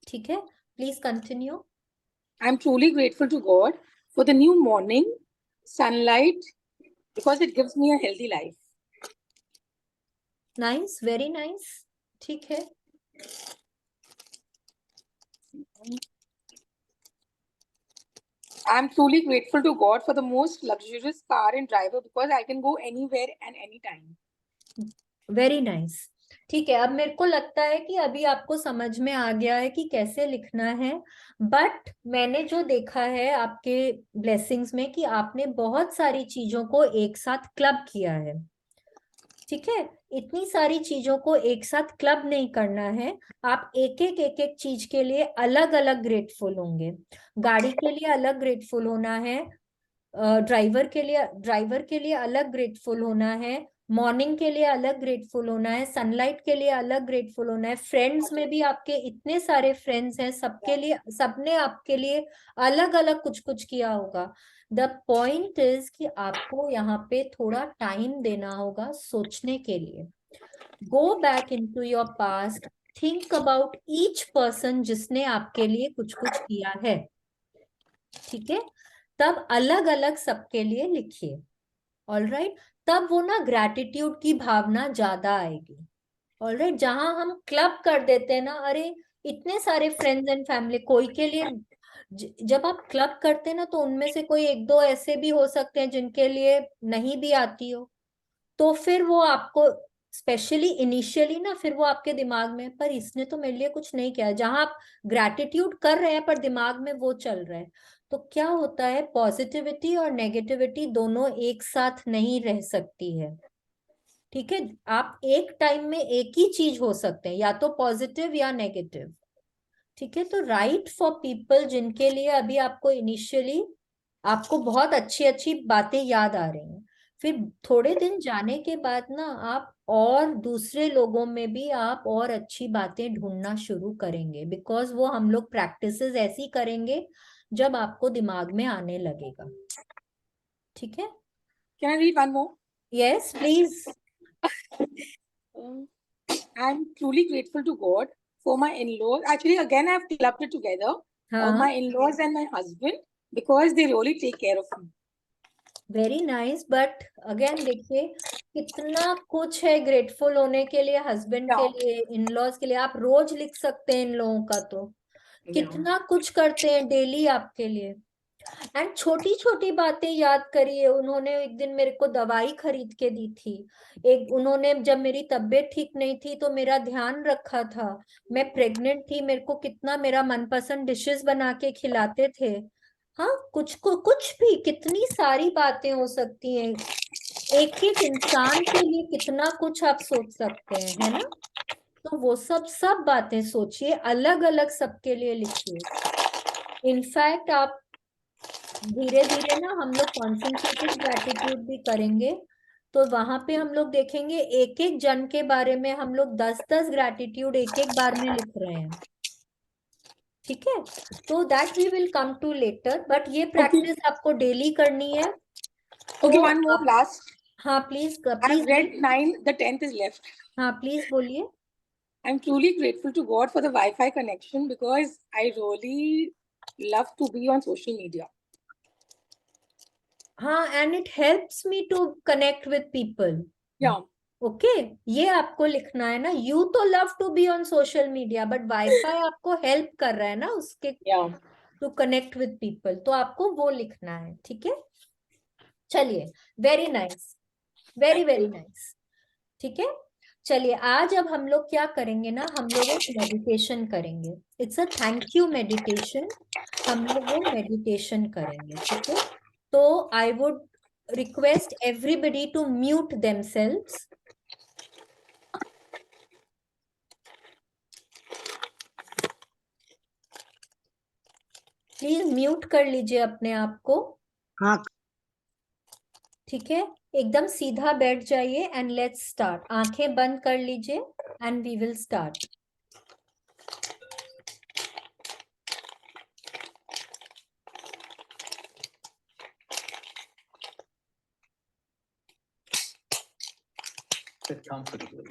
ठीक है, please continue. I'm truly grateful to God for the new morning, sunlight, because it gives me a healthy life. Nice, very nice. ठीक है, I'm truly grateful to God for the most luxurious car and driver because I can go anywhere and anytime. Very nice. ठीक है, अब मेरे को लगता है कि अभी आपको समझ में आ गया है कि कैसे लिखना है। बट मैंने जो देखा है आपके ब्लेसिंग्स में कि आपने बहुत सारी चीजों को एक साथ क्लब किया है। ठीक है, इतनी सारी चीजों को एक साथ क्लब नहीं करना है। आप एक एक चीज के लिए अलग अलग ग्रेटफुल होंगे। गाड़ी के लिए अलग ग्रेटफुल होना है, ड्राइवर के लिए अलग ग्रेटफुल होना है, मॉर्निंग के लिए अलग ग्रेटफुल होना है, सनलाइट के लिए अलग ग्रेटफुल होना है। फ्रेंड्स में भी आपके इतने सारे फ्रेंड्स हैं, सबके लिए, सबने आपके लिए अलग अलग कुछ कुछ किया होगा। द पॉइंट इज कि आपको यहाँ पे थोड़ा टाइम देना होगा सोचने के लिए। Go back into your past, think about each person जिसने आपके लिए कुछ कुछ किया है। ठीक है, तब अलग अलग सबके लिए लिखिए। ऑलराइट, तब वो ना ग्रैटिट्यूड की भावना ज्यादा आएगी। ऑलराइट, जहां हम क्लब कर देते हैं ना, अरे इतने सारे फ्रेंड्स एंड फैमिली, कोई के लिए जब आप क्लब करते हैं ना, तो उनमें से कोई एक दो ऐसे भी हो सकते हैं जिनके लिए नहीं भी आती हो, तो फिर वो आपको स्पेशली इनिशियली ना, फिर वो आपके दिमाग में, पर इसने तो मेरे लिए कुछ नहीं किया। जहां आप ग्रैटिट्यूड कर रहे हैं पर दिमाग में वो चल रहा है, तो क्या होता है, पॉजिटिविटी और नेगेटिविटी दोनों एक साथ नहीं रह सकती है। ठीक है, आप एक टाइम में एक ही चीज हो सकते हैं, या तो पॉजिटिव या नेगेटिव। ठीक है, तो राइट फॉर पीपल जिनके लिए अभी आपको इनिशियली आपको बहुत अच्छी अच्छी बातें याद आ रही हैं, फिर थोड़े दिन जाने के बाद ना आप और दूसरे लोगों में भी आप और अच्छी बातें ढूंढना शुरू करेंगे। बिकॉज वो हम लोग प्रैक्टिसेस ऐसी करेंगे जब आपको दिमाग में आने लगेगा। ठीक है, Can I read one more? Yes please. I'm truly grateful to God for my in-laws. Actually, again, I've clubbed it together. हाँ, My in-laws and my husband because they really take care of me. Very nice. But again देखिए, कितना कुछ है grateful होने के लिए, husband के Yeah. लिए, इन लॉज के लिए। आप रोज लिख सकते हैं इन लोगों का, तो कितना कुछ करते हैं डेली आपके लिए। एंड छोटी छोटी बातें याद करिए। उन्होंने एक दिन मेरे को दवाई खरीद के दी थी, एक उन्होंने जब मेरी तबीयत ठीक नहीं थी तो मेरा ध्यान रखा था, मैं प्रेग्नेंट थी, मेरे को कितना मेरा मनपसंद डिशेस बना के खिलाते थे। हाँ, कुछ भी, कितनी सारी बातें हो सकती हैं। एक एक इंसान के लिए कितना कुछ आप सोच सकते हैं, है ना? तो वो सब बातें सोचिए, अलग अलग सबके लिए लिखिए। इनफैक्ट आप धीरे धीरे ना हम लोग कॉन्सेंट्रेटेड ग्रैटिट्यूड भी करेंगे, तो वहां पे हम लोग देखेंगे एक एक जन के बारे में हम लोग 10-10 ग्रैटिट्यूड एक एक बार में लिख रहे हैं। ठीक है, तो that we will come to later, but ये प्रैक्टिस आपको डेली करनी है। तो Okay, one more last. हाँ please I've please, read 9, the 10th is left. हाँ प्लीज बोलिए। I'm truly grateful to God for the Wi-Fi connection because I really love to be on social media. हाँ, and it helps me to connect with people. Yeah. Okay, ये आपको लिखना है ना, you तो love to be on social media but WiFi आपको help कर रहा है ना उसके Yeah. To connect with people, तो आपको वो लिखना है। ठीक है, चलिए, very nice, very very nice. ठीक है, चलिए आज अब हम लोग क्या करेंगे ना, हम लोग एक मेडिटेशन करेंगे। It's a thank you meditation, हम लोग वो मेडिटेशन करेंगे। ठीक है, तो I would request everybody to mute themselves. Please mute कर लीजिए अपने आप को। हाँ, ठीक है, एकदम सीधा बैठ जाइए एंड लेट्स स्टार्ट। आंखें बंद कर लीजिए and we will start. Sit comfortably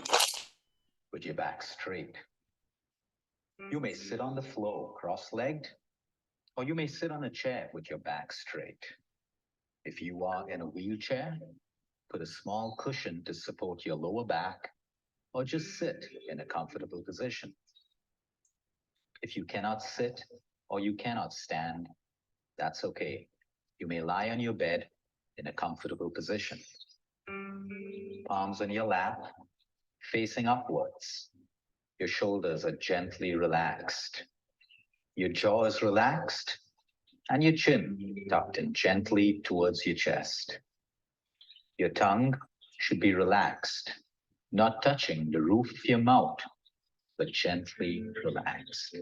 with your back straight. You may sit on the floor cross-legged, or you may sit on a chair with your back straight. If you are in a wheelchair, put a small cushion to support your lower back, or just sit in a comfortable position. If you cannot sit or you cannot stand, that's okay. You may lie on your bed in a comfortable position. Palms on your lap, facing upwards. Your shoulders are gently relaxed. Your jaw is relaxed, and your chin tucked in gently towards your chest. Your tongue should be relaxed, not touching the roof of your mouth, but gently relaxed.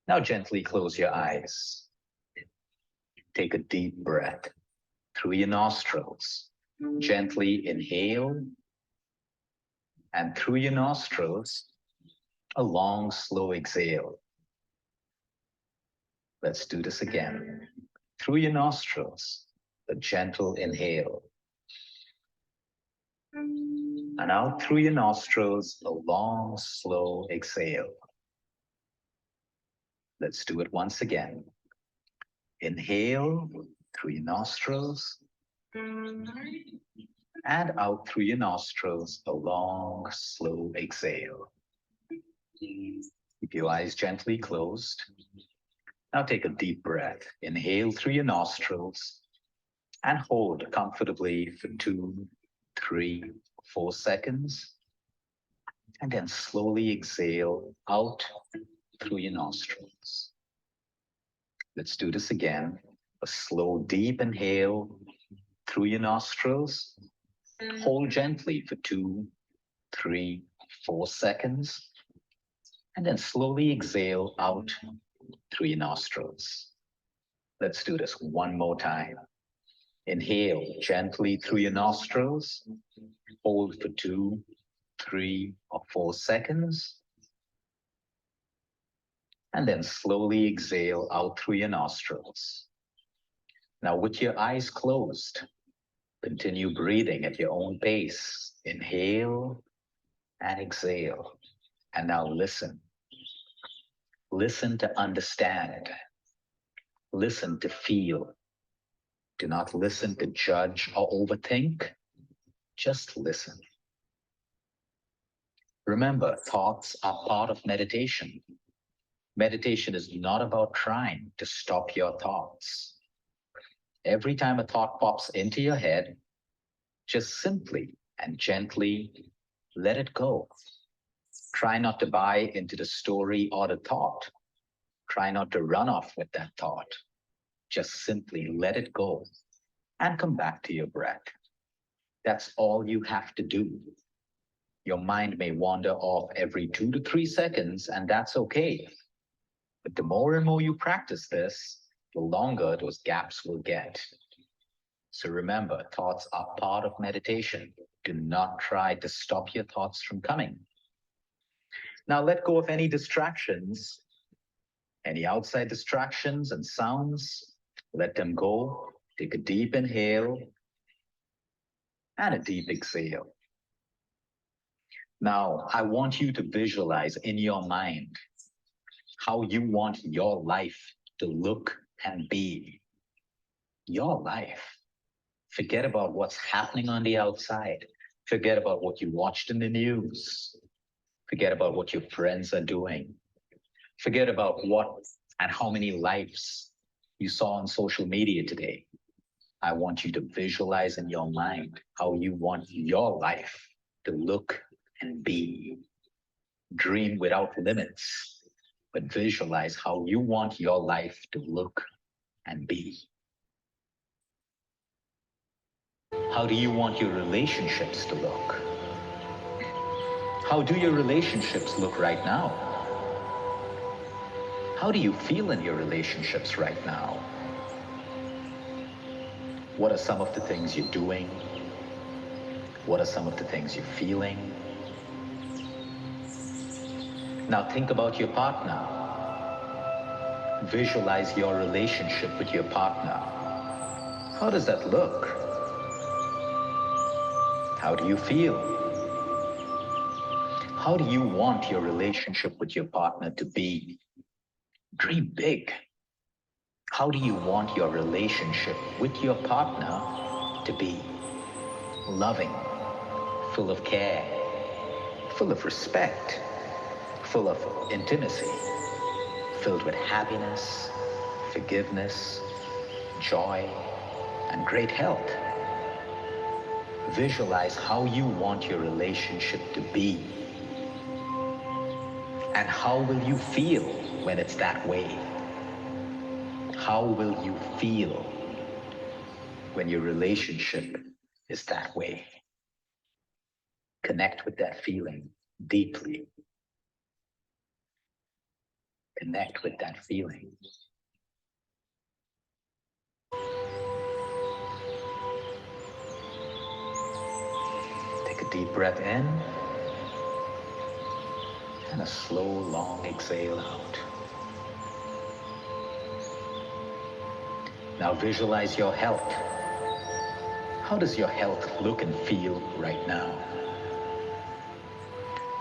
Now gently close your eyes. Take a deep breath through your nostrils. Gently inhale, and through your nostrils, a long, slow exhale. Let's do this again. Through your nostrils, a gentle inhale. And out through your nostrils, a long, slow exhale. Let's do it once again. Inhale through your nostrils, and out through your nostrils, a long, slow exhale. Keep your eyes gently closed. Now take a deep breath. Inhale through your nostrils and hold comfortably for 2, 3, 4 seconds. And then slowly exhale out through your nostrils. Let's do this again. A slow, deep inhale through your nostrils. Hold gently for 2, 3, 4 seconds. And then slowly exhale out through your nostrils. Let's do this one more time. Inhale gently through your nostrils. Hold for 2, 3, or 4 seconds. And then slowly exhale out through your nostrils. Now with your eyes closed, continue breathing at your own pace. Inhale and exhale. And now listen. Listen to understand. Listen to feel. Do not listen to judge or overthink. Just listen. Remember, thoughts are part of meditation. Meditation is not about trying to stop your thoughts. Every time a thought pops into your head, just simply and gently let it go. Try not to buy into the story or the thought. Try not to run off with that thought. Just simply let it go and come back to your breath. That's all you have to do. Your mind may wander off every 2 to 3 seconds, and that's okay. But the more and more you practice this, the longer those gaps will get. So remember, thoughts are part of meditation. Do not try to stop your thoughts from coming. Now let go of any distractions, any outside distractions and sounds. Let them go. Take a deep inhale and a deep exhale. Now, I want you to visualize in your mind how you want your life to look and be. Your life. Forget about what's happening on the outside. Forget about what you watched in the news. Forget about what your friends are doing. Forget about what and how many lives you saw on social media today. I want you to visualize in your mind how you want your life to look and be. Dream without limits, but visualize how you want your life to look and be. How do you want your relationships to look? How do your relationships look right now? How do you feel in your relationships right now? What are some of the things you're doing? What are some of the things you're feeling? Now think about your partner. Visualize your relationship with your partner. How does that look? How do you feel? How do you want your relationship with your partner to be? Dream big. How do you want your relationship with your partner to be? Loving, full of care, full of respect, full of intimacy, filled with happiness, forgiveness, joy, and great health. Visualize how you want your relationship to be. And how will you feel when it's that way? How will you feel when your relationship is that way? Connect with that feeling deeply. Connect with that feeling. Take a deep breath in and a slow, long exhale out. Now visualize your health. How does your health look and feel right now?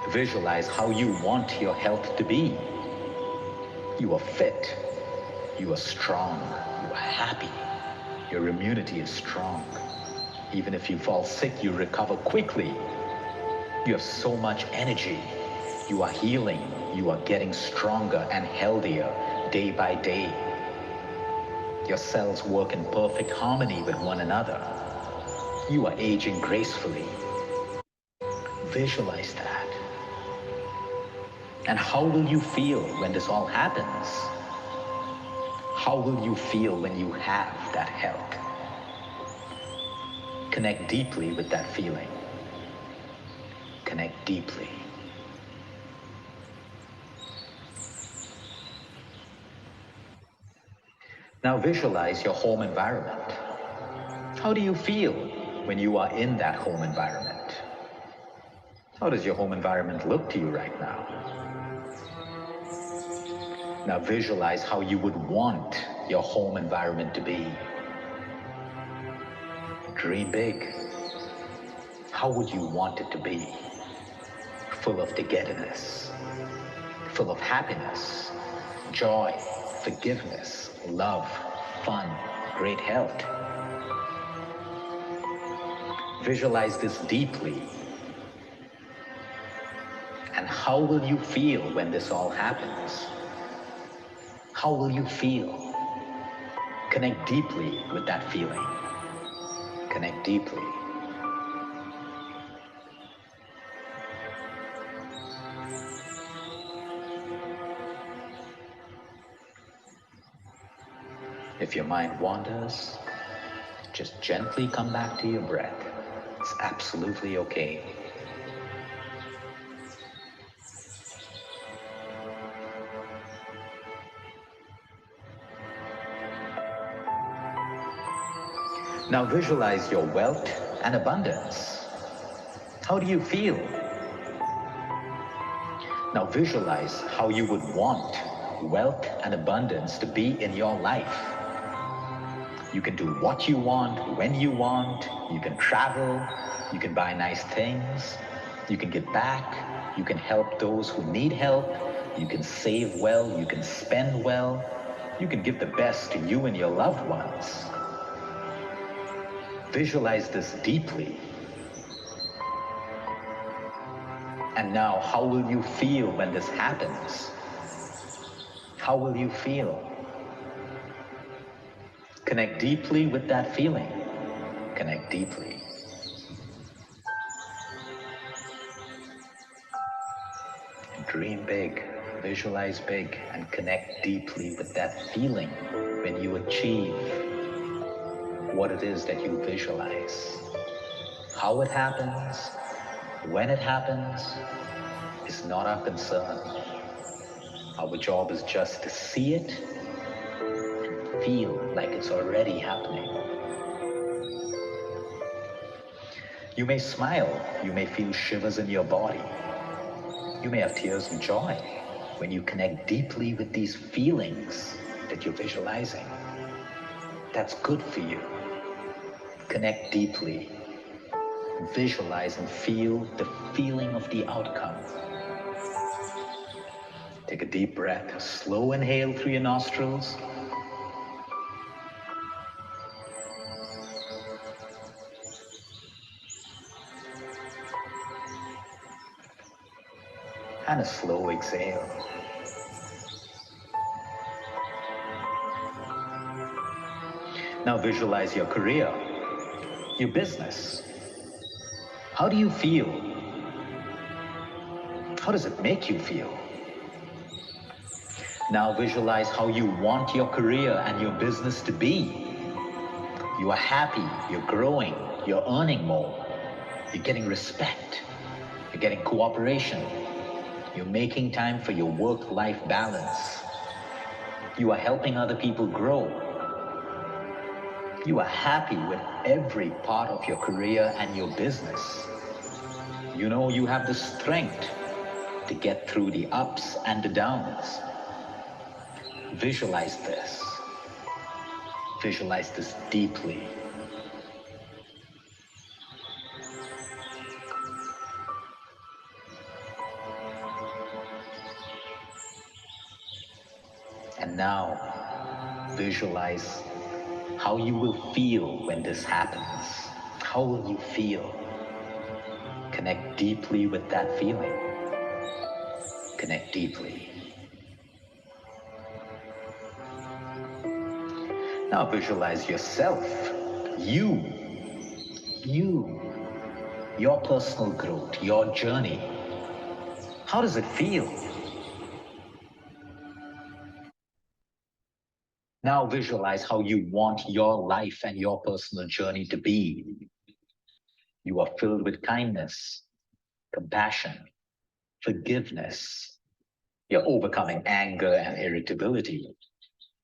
Visualize how you want your health to be. You are fit. You are strong. You are happy. Your immunity is strong. Even if you fall sick, you recover quickly. You have so much energy. You are healing. You are getting stronger and healthier day by day. Your cells work in perfect harmony with one another. You are aging gracefully. Visualize that. And how will you feel when this all happens? How will you feel when you have that health? Connect deeply with that feeling. Connect deeply. Now visualize your home environment. How do you feel when you are in that home environment? How does your home environment look to you right now? Now visualize how you would want your home environment to be. Dream big. How would you want it to be? Full of togetherness, full of happiness, joy, forgiveness, love, fun, great health. Visualize this deeply. And how will you feel when this all happens? How will you feel? Connect deeply with that feeling. Connect deeply. If your mind wanders, just gently come back to your breath. It's absolutely okay. Now visualize your wealth and abundance. How do you feel? Now visualize how you would want wealth and abundance to be in your life. You can do what you want, when you want, you can travel, you can buy nice things, you can give back, you can help those who need help, you can save well, you can spend well, you can give the best to you and your loved ones. Visualize this deeply. And now, how will you feel when this happens? How will you feel? Connect deeply with that feeling. Connect deeply. Dream big, visualize big, and connect deeply with that feeling when you achieve what it is that you visualize. How it happens, when it happens, is not our concern. Our job is just to see it and feel like it's already happening. You may smile, you may feel shivers in your body. You may have tears of joy when you connect deeply with these feelings that you're visualizing. That's good for you. Connect deeply. Visualize and feel the feeling of the outcome. Take a deep breath. Slow inhale through your nostrils. And a slow exhale. Now visualize your career, your business. How do you feel? How does it make you feel? Now visualize how you want your career and your business to be. You are happy, you're growing, you're earning more, you're getting respect, you're getting cooperation, you're making time for your work-life balance. You are helping other people grow. You are happy with every part of your career and your business. You know you have the strength to get through the ups and the downs. Visualize this. Visualize this deeply. And now, visualize how you will feel when this happens. How will you feel? Connect deeply with that feeling. Connect deeply. Now visualize yourself. You, your personal growth, your journey. How does it feel? Now visualize how you want your life and your personal journey to be. You are filled with kindness, compassion, forgiveness. You're overcoming anger and irritability.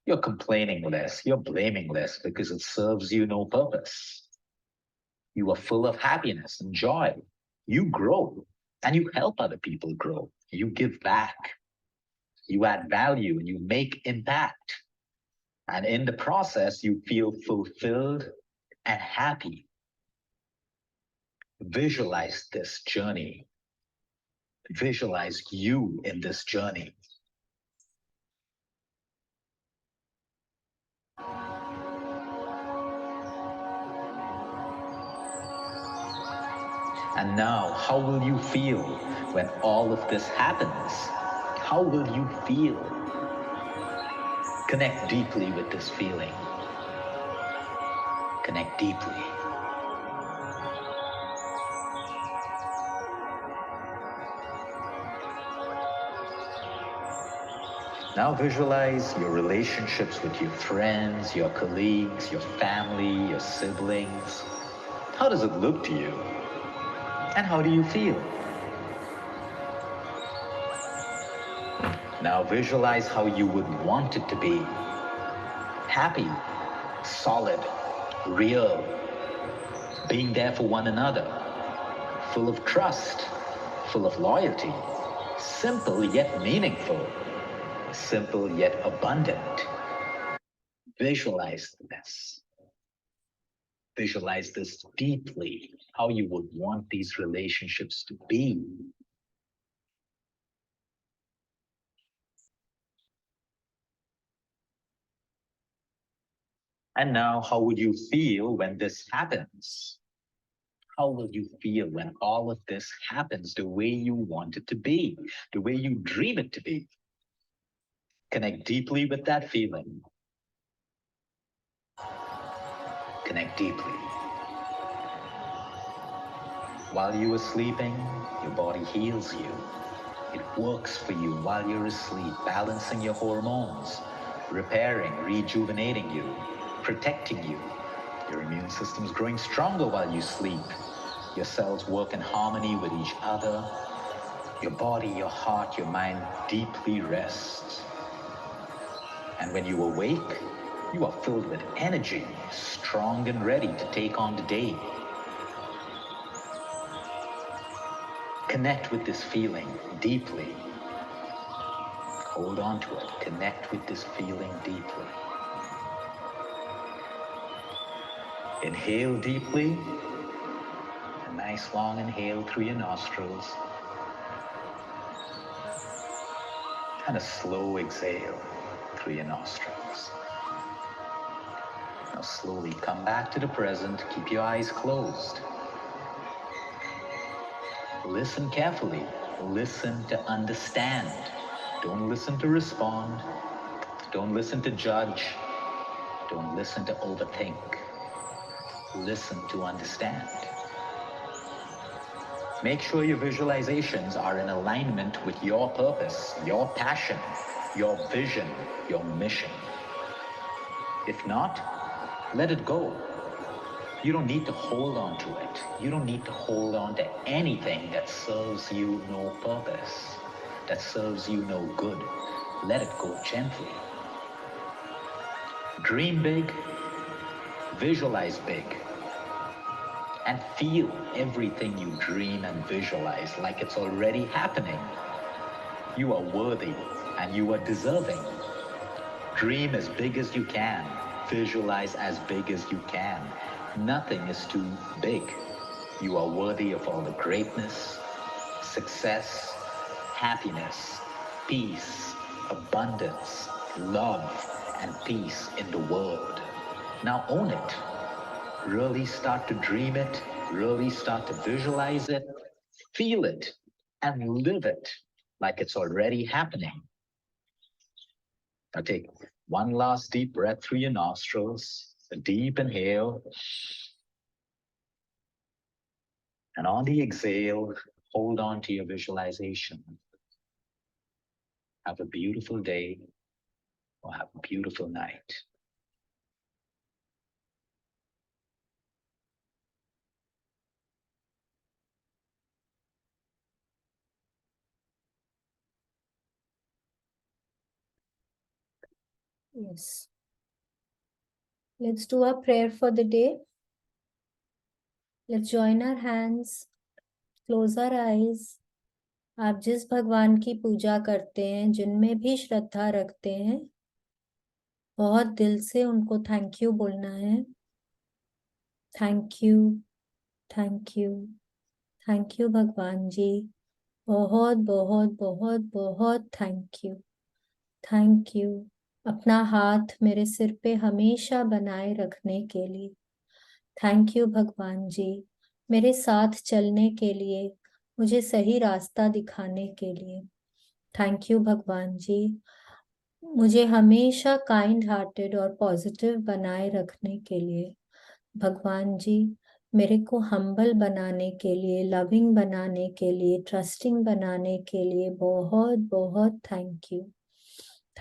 You're complaining less, you're blaming less because it serves you no purpose. You are full of happiness and joy. You grow and you help other people grow. You give back. You add value and you make impact. And in the process, you feel fulfilled and happy. Visualize this journey. Visualize you in this journey. And now, how will you feel when all of this happens? How will you feel? Connect deeply with this feeling. Connect deeply. Now visualize your relationships with your friends, your colleagues, your family, your siblings. How does it look to you? And how do you feel? Now visualize how you would want it to be. Happy, solid, real, being there for one another, full of trust, full of loyalty, simple yet meaningful, simple yet abundant. Visualize this. Visualize this deeply, how you would want these relationships to be. And now, how would you feel when this happens? How will you feel when all of this happens the way you want it to be, the way you dream it to be? Connect deeply with that feeling. Connect deeply. While you are sleeping, your body heals you. It works for you while you're asleep, balancing your hormones, repairing, rejuvenating you, protecting you. Your immune system's growing stronger while you sleep. Your cells work in harmony with each other. Your body, your heart, your mind deeply rest. And when you awake, you are filled with energy, strong and ready to take on the day. Connect with this feeling deeply. Hold on to it. Connect with this feeling deeply. Inhale deeply. A nice long inhale through your nostrils. And a slow exhale through your nostrils. Now slowly come back to the present. Keep your eyes closed. Listen carefully. Listen to understand. Don't listen to respond. Don't listen to judge. Don't listen to overthink. Listen to understand. Make sure your visualizations are in alignment with your purpose, your passion, your vision, your mission. If not, let it go. You don't need to hold on to it. You don't need to hold on to anything that serves you no purpose, that serves you no good. Let it go gently. Dream big, visualize big, and feel everything you dream and visualize like it's already happening. You are worthy and you are deserving. Dream as big as you can. Visualize as big as you can. Nothing is too big. You are worthy of all the greatness, success, happiness, peace, abundance, love, and peace in the world. Now own it. Really start to dream it. Really start to visualize it. Feel it and live it like it's already happening. Now take one last deep breath through your nostrils, a deep inhale. And on the exhale, hold on to your visualization. Have a beautiful day or have a beautiful night. Yes. Let's do our prayer for the day. Let's join our hands, close our eyes. आप जिस भगवान की पूजा करते हैं, जिनमें भी श्रद्धा रखते हैं, बहुत दिल से उनको थैंक यू बोलना है. Thank you, thank you, thank you भगवान जी. बहुत बहुत बहुत बहुत थैंक यू. थैंक यू अपना हाथ मेरे सिर पे हमेशा बनाए रखने के लिए. थैंक यू भगवान जी मेरे साथ चलने के लिए, मुझे सही रास्ता दिखाने के लिए. थैंक यू भगवान जी मुझे हमेशा काइंड हार्टेड और पॉजिटिव बनाए रखने के लिए. भगवान जी मेरे को हम्बल बनाने के लिए, लविंग बनाने के लिए, ट्रस्टिंग बनाने के लिए बहुत बहुत थैंक यू.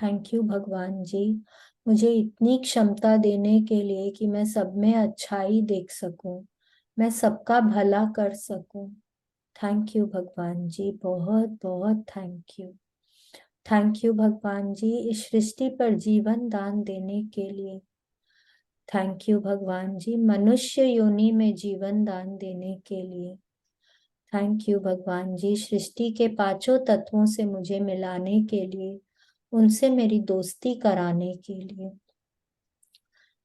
थैंक यू भगवान जी मुझे इतनी क्षमता देने के लिए कि मैं सब में अच्छाई देख सकूं, मैं सबका भला कर सकूं। थैंक यू भगवान जी, बहुत बहुत थैंक यू। थैंक यू भगवान जी इस सृष्टि पर जीवन दान देने के लिए। थैंक यू भगवान जी मनुष्य योनि में जीवन दान देने के लिए। थैंक यू भगवान जी सृष्टि के पांचों तत्वों से मुझे मिलाने के लिए, उनसे मेरी दोस्ती कराने के लिए।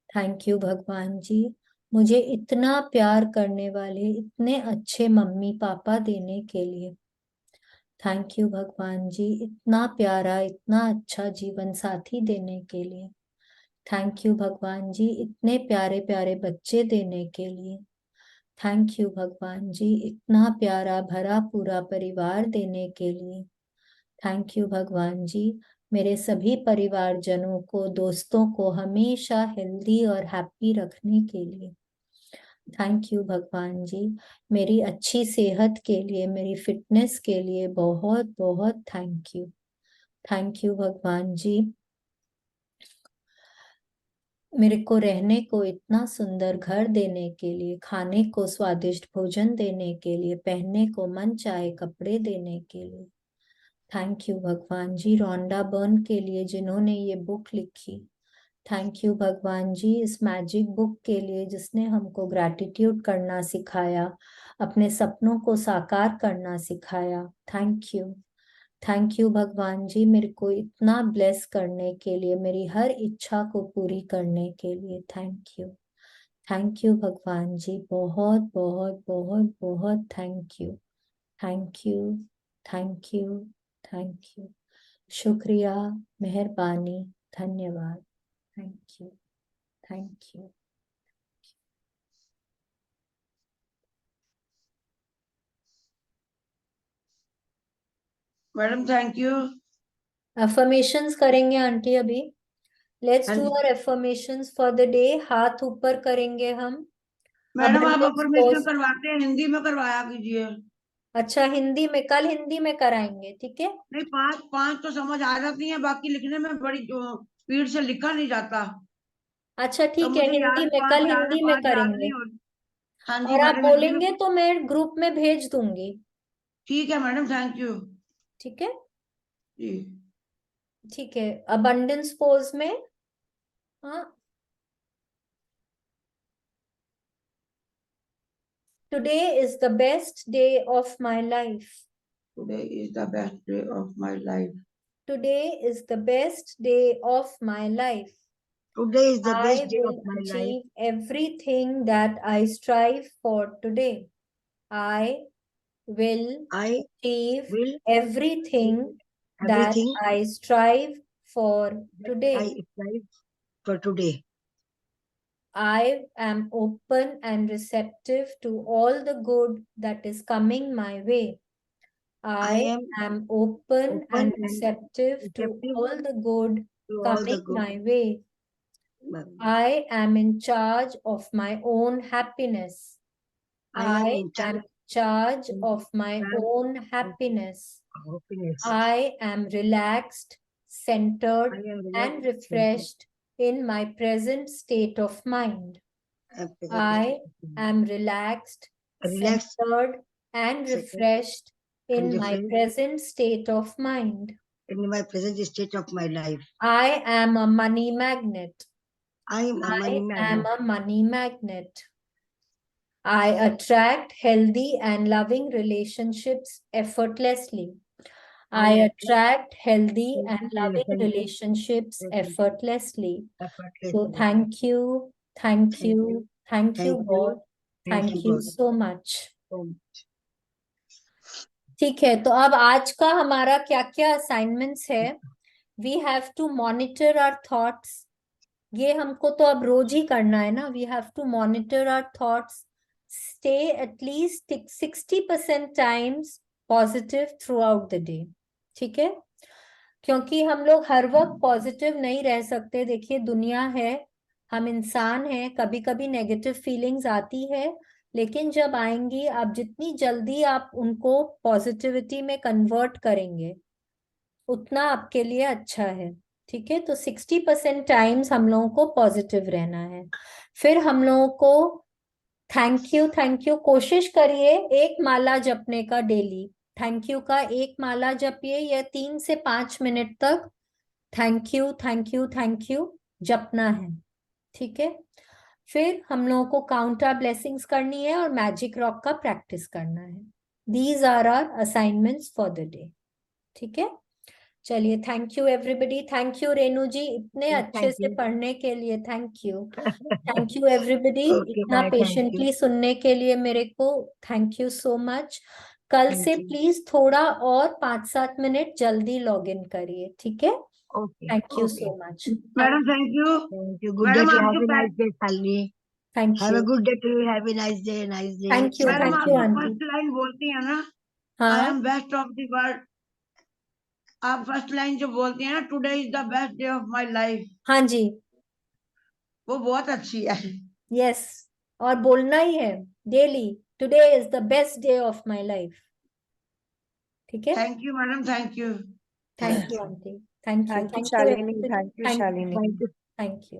थैंक यू भगवान जी मुझे इतना प्यार करने वाले इतने अच्छे मम्मी पापा देने के लिए। थैंक यू भगवान जी इतना प्यारा इतना अच्छा जीवन साथी देने के लिए। थैंक यू भगवान जी इतने प्यारे प्यारे बच्चे देने के लिए। थैंक यू भगवान जी इतना प्यारा भरा पूरा परिवार देने के लिए। थैंक यू भगवान जी मेरे सभी परिवारजनों को, दोस्तों को हमेशा हेल्दी और हैप्पी रखने के लिए। थैंक यू भगवान जी मेरी अच्छी सेहत के लिए, मेरी फिटनेस के लिए बहुत बहुत थैंक यू। थैंक यू भगवान जी मेरे को रहने को इतना सुंदर घर देने के लिए, खाने को स्वादिष्ट भोजन देने के लिए, पहनने को मन चाहे कपड़े देने के लिए। थैंक यू भगवान जी रोंडा बर्न के लिए जिन्होंने ये बुक लिखी। थैंक यू भगवान जी इस मैजिक बुक के लिए जिसने हमको ग्रैटिट्यूड करना सिखाया, अपने सपनों को साकार करना सिखाया। Thank you. थैंक यू भगवान जी मेरे को इतना ब्लेस करने के लिए, मेरी हर इच्छा को पूरी करने के लिए। Thank you. थैंक यू भगवान जी बहुत बहुत बहुत बहुत thank you. Thank you thank you thank you. शुक्रिया, मेहरबानी, धन्यवाद। Thank you thank you. Madam thank you. Affirmations करेंगे आंटी अभी। लेट्स हाँ डू जी our affirmations for the day. हाथ ऊपर करेंगे हम। मैडम, आप अबंडेंस अफर्मेशन पोज। करवाते हैं, हिंदी में करवाया कीजिए। अच्छा हिंदी में, कल हिंदी में कराएंगे, ठीक है। नहीं, पांच पांच तो समझ आ जाती हैं, बाकी लिखने में बड़ी स्पीड से लिखा नहीं जाता। अच्छा तो ठीक है, मुझे हिंदी याद में, पांच कल याद है, हिंदी में पांच याद करेंगे। नहीं हो। हाँ जी और आप मैडम, हिंदी में। बोलेंगे तो मैं ग्रुप में भेज दूंगी। ठीक है मैडम, थैंक यू। ठीक है। जी ठीक है, अबंडेंस पोज में। हाँ। Today is the best day of my life. Today is the best day of my life. Today is the best day of my life. Today is the I best day of will my life. achieve everything that I strive for today. I will I achieve will everything do that everything I strive for that today. I strive for today. I am open and receptive to all the good that is coming my way. I I am am open open and and receptive to receptive all the good to all the coming good. my way. I am in charge of my own happiness. I am I in am charge in charge of my own of happiness. happiness. I am relaxed, centered, I am and relaxed. refreshed in my present state of mind. I am relaxed, Relaxed, centered, and second, refreshed and in my refreshed present state of mind. in my present state of my life. I am a money magnet. I am a money I am magnet. a money magnet. I attract healthy and loving relationships effortlessly. I attract healthy and loving relationships effortlessly. So effortlessly. thank you, thank Thank you. you, thank Thank you, you. God. Thank you, Thank you God. so much. So ठीक है, तो अब आज का हमारा क्या क्या assignments है। We have to monitor our thoughts. ये हमको तो अब रोज ही करना है ना। We have to monitor our thoughts, stay at least 60% times positive throughout the day. ठीक है, क्योंकि हम लोग हर वक्त पॉजिटिव नहीं रह सकते। देखिए दुनिया है, हम इंसान हैं, कभी कभी नेगेटिव फीलिंग्स आती है, लेकिन जब आएंगी, आप जितनी जल्दी आप उनको पॉजिटिविटी में कन्वर्ट करेंगे उतना आपके लिए अच्छा है। ठीक है, तो 60% टाइम्स हम लोगों को पॉजिटिव रहना है। फिर हम लोगों को थैंक यू। कोशिश करिए एक माला जपने का डेली। थैंक यू का एक माला जपिए, या 3 से 5 मिनट तक thank you thank you thank you जपना है। ठीक है, फिर हम लोगों को काउंटर ब्लेसिंग्स करनी है और मैजिक रॉक का प्रैक्टिस करना है। These are are assignments for the day. ठीक है, चलिए, thank you everybody. Thank you Renu ji, इतने अच्छे Thank से you. पढ़ने के लिए। Thank you. Thank you everybody, Okay, इतना bye. Thank you. पेशेंटली सुनने के लिए मेरे को। Thank you so much. कल Thank से you. प्लीज थोड़ा और 5-7 मिनट जल्दी लॉग इन करिए। ठीक है, Okay. Thank you Okay. So much. Madam thank you. Thank you. Good day madam to you. आपके Have a nice day, Shalini. Thank Have a you good day to you. Have a nice day. Nice day. Thank you madam thank आप you जो aunty. First line बोलती हैं ना, I हाँ am best of the world, आप first line जो बोलती हैं ना, today is the best day of my life, हाँ जी, वो बहुत अच्छी है। यस, और बोलना ही है daily, today is the best day of my life. ठीक है, thank you madam, thank you. Thank you aunty. Thank you Thank you, Shalini. everybody। Thank you, thank Shalini. Thank you. Thank you.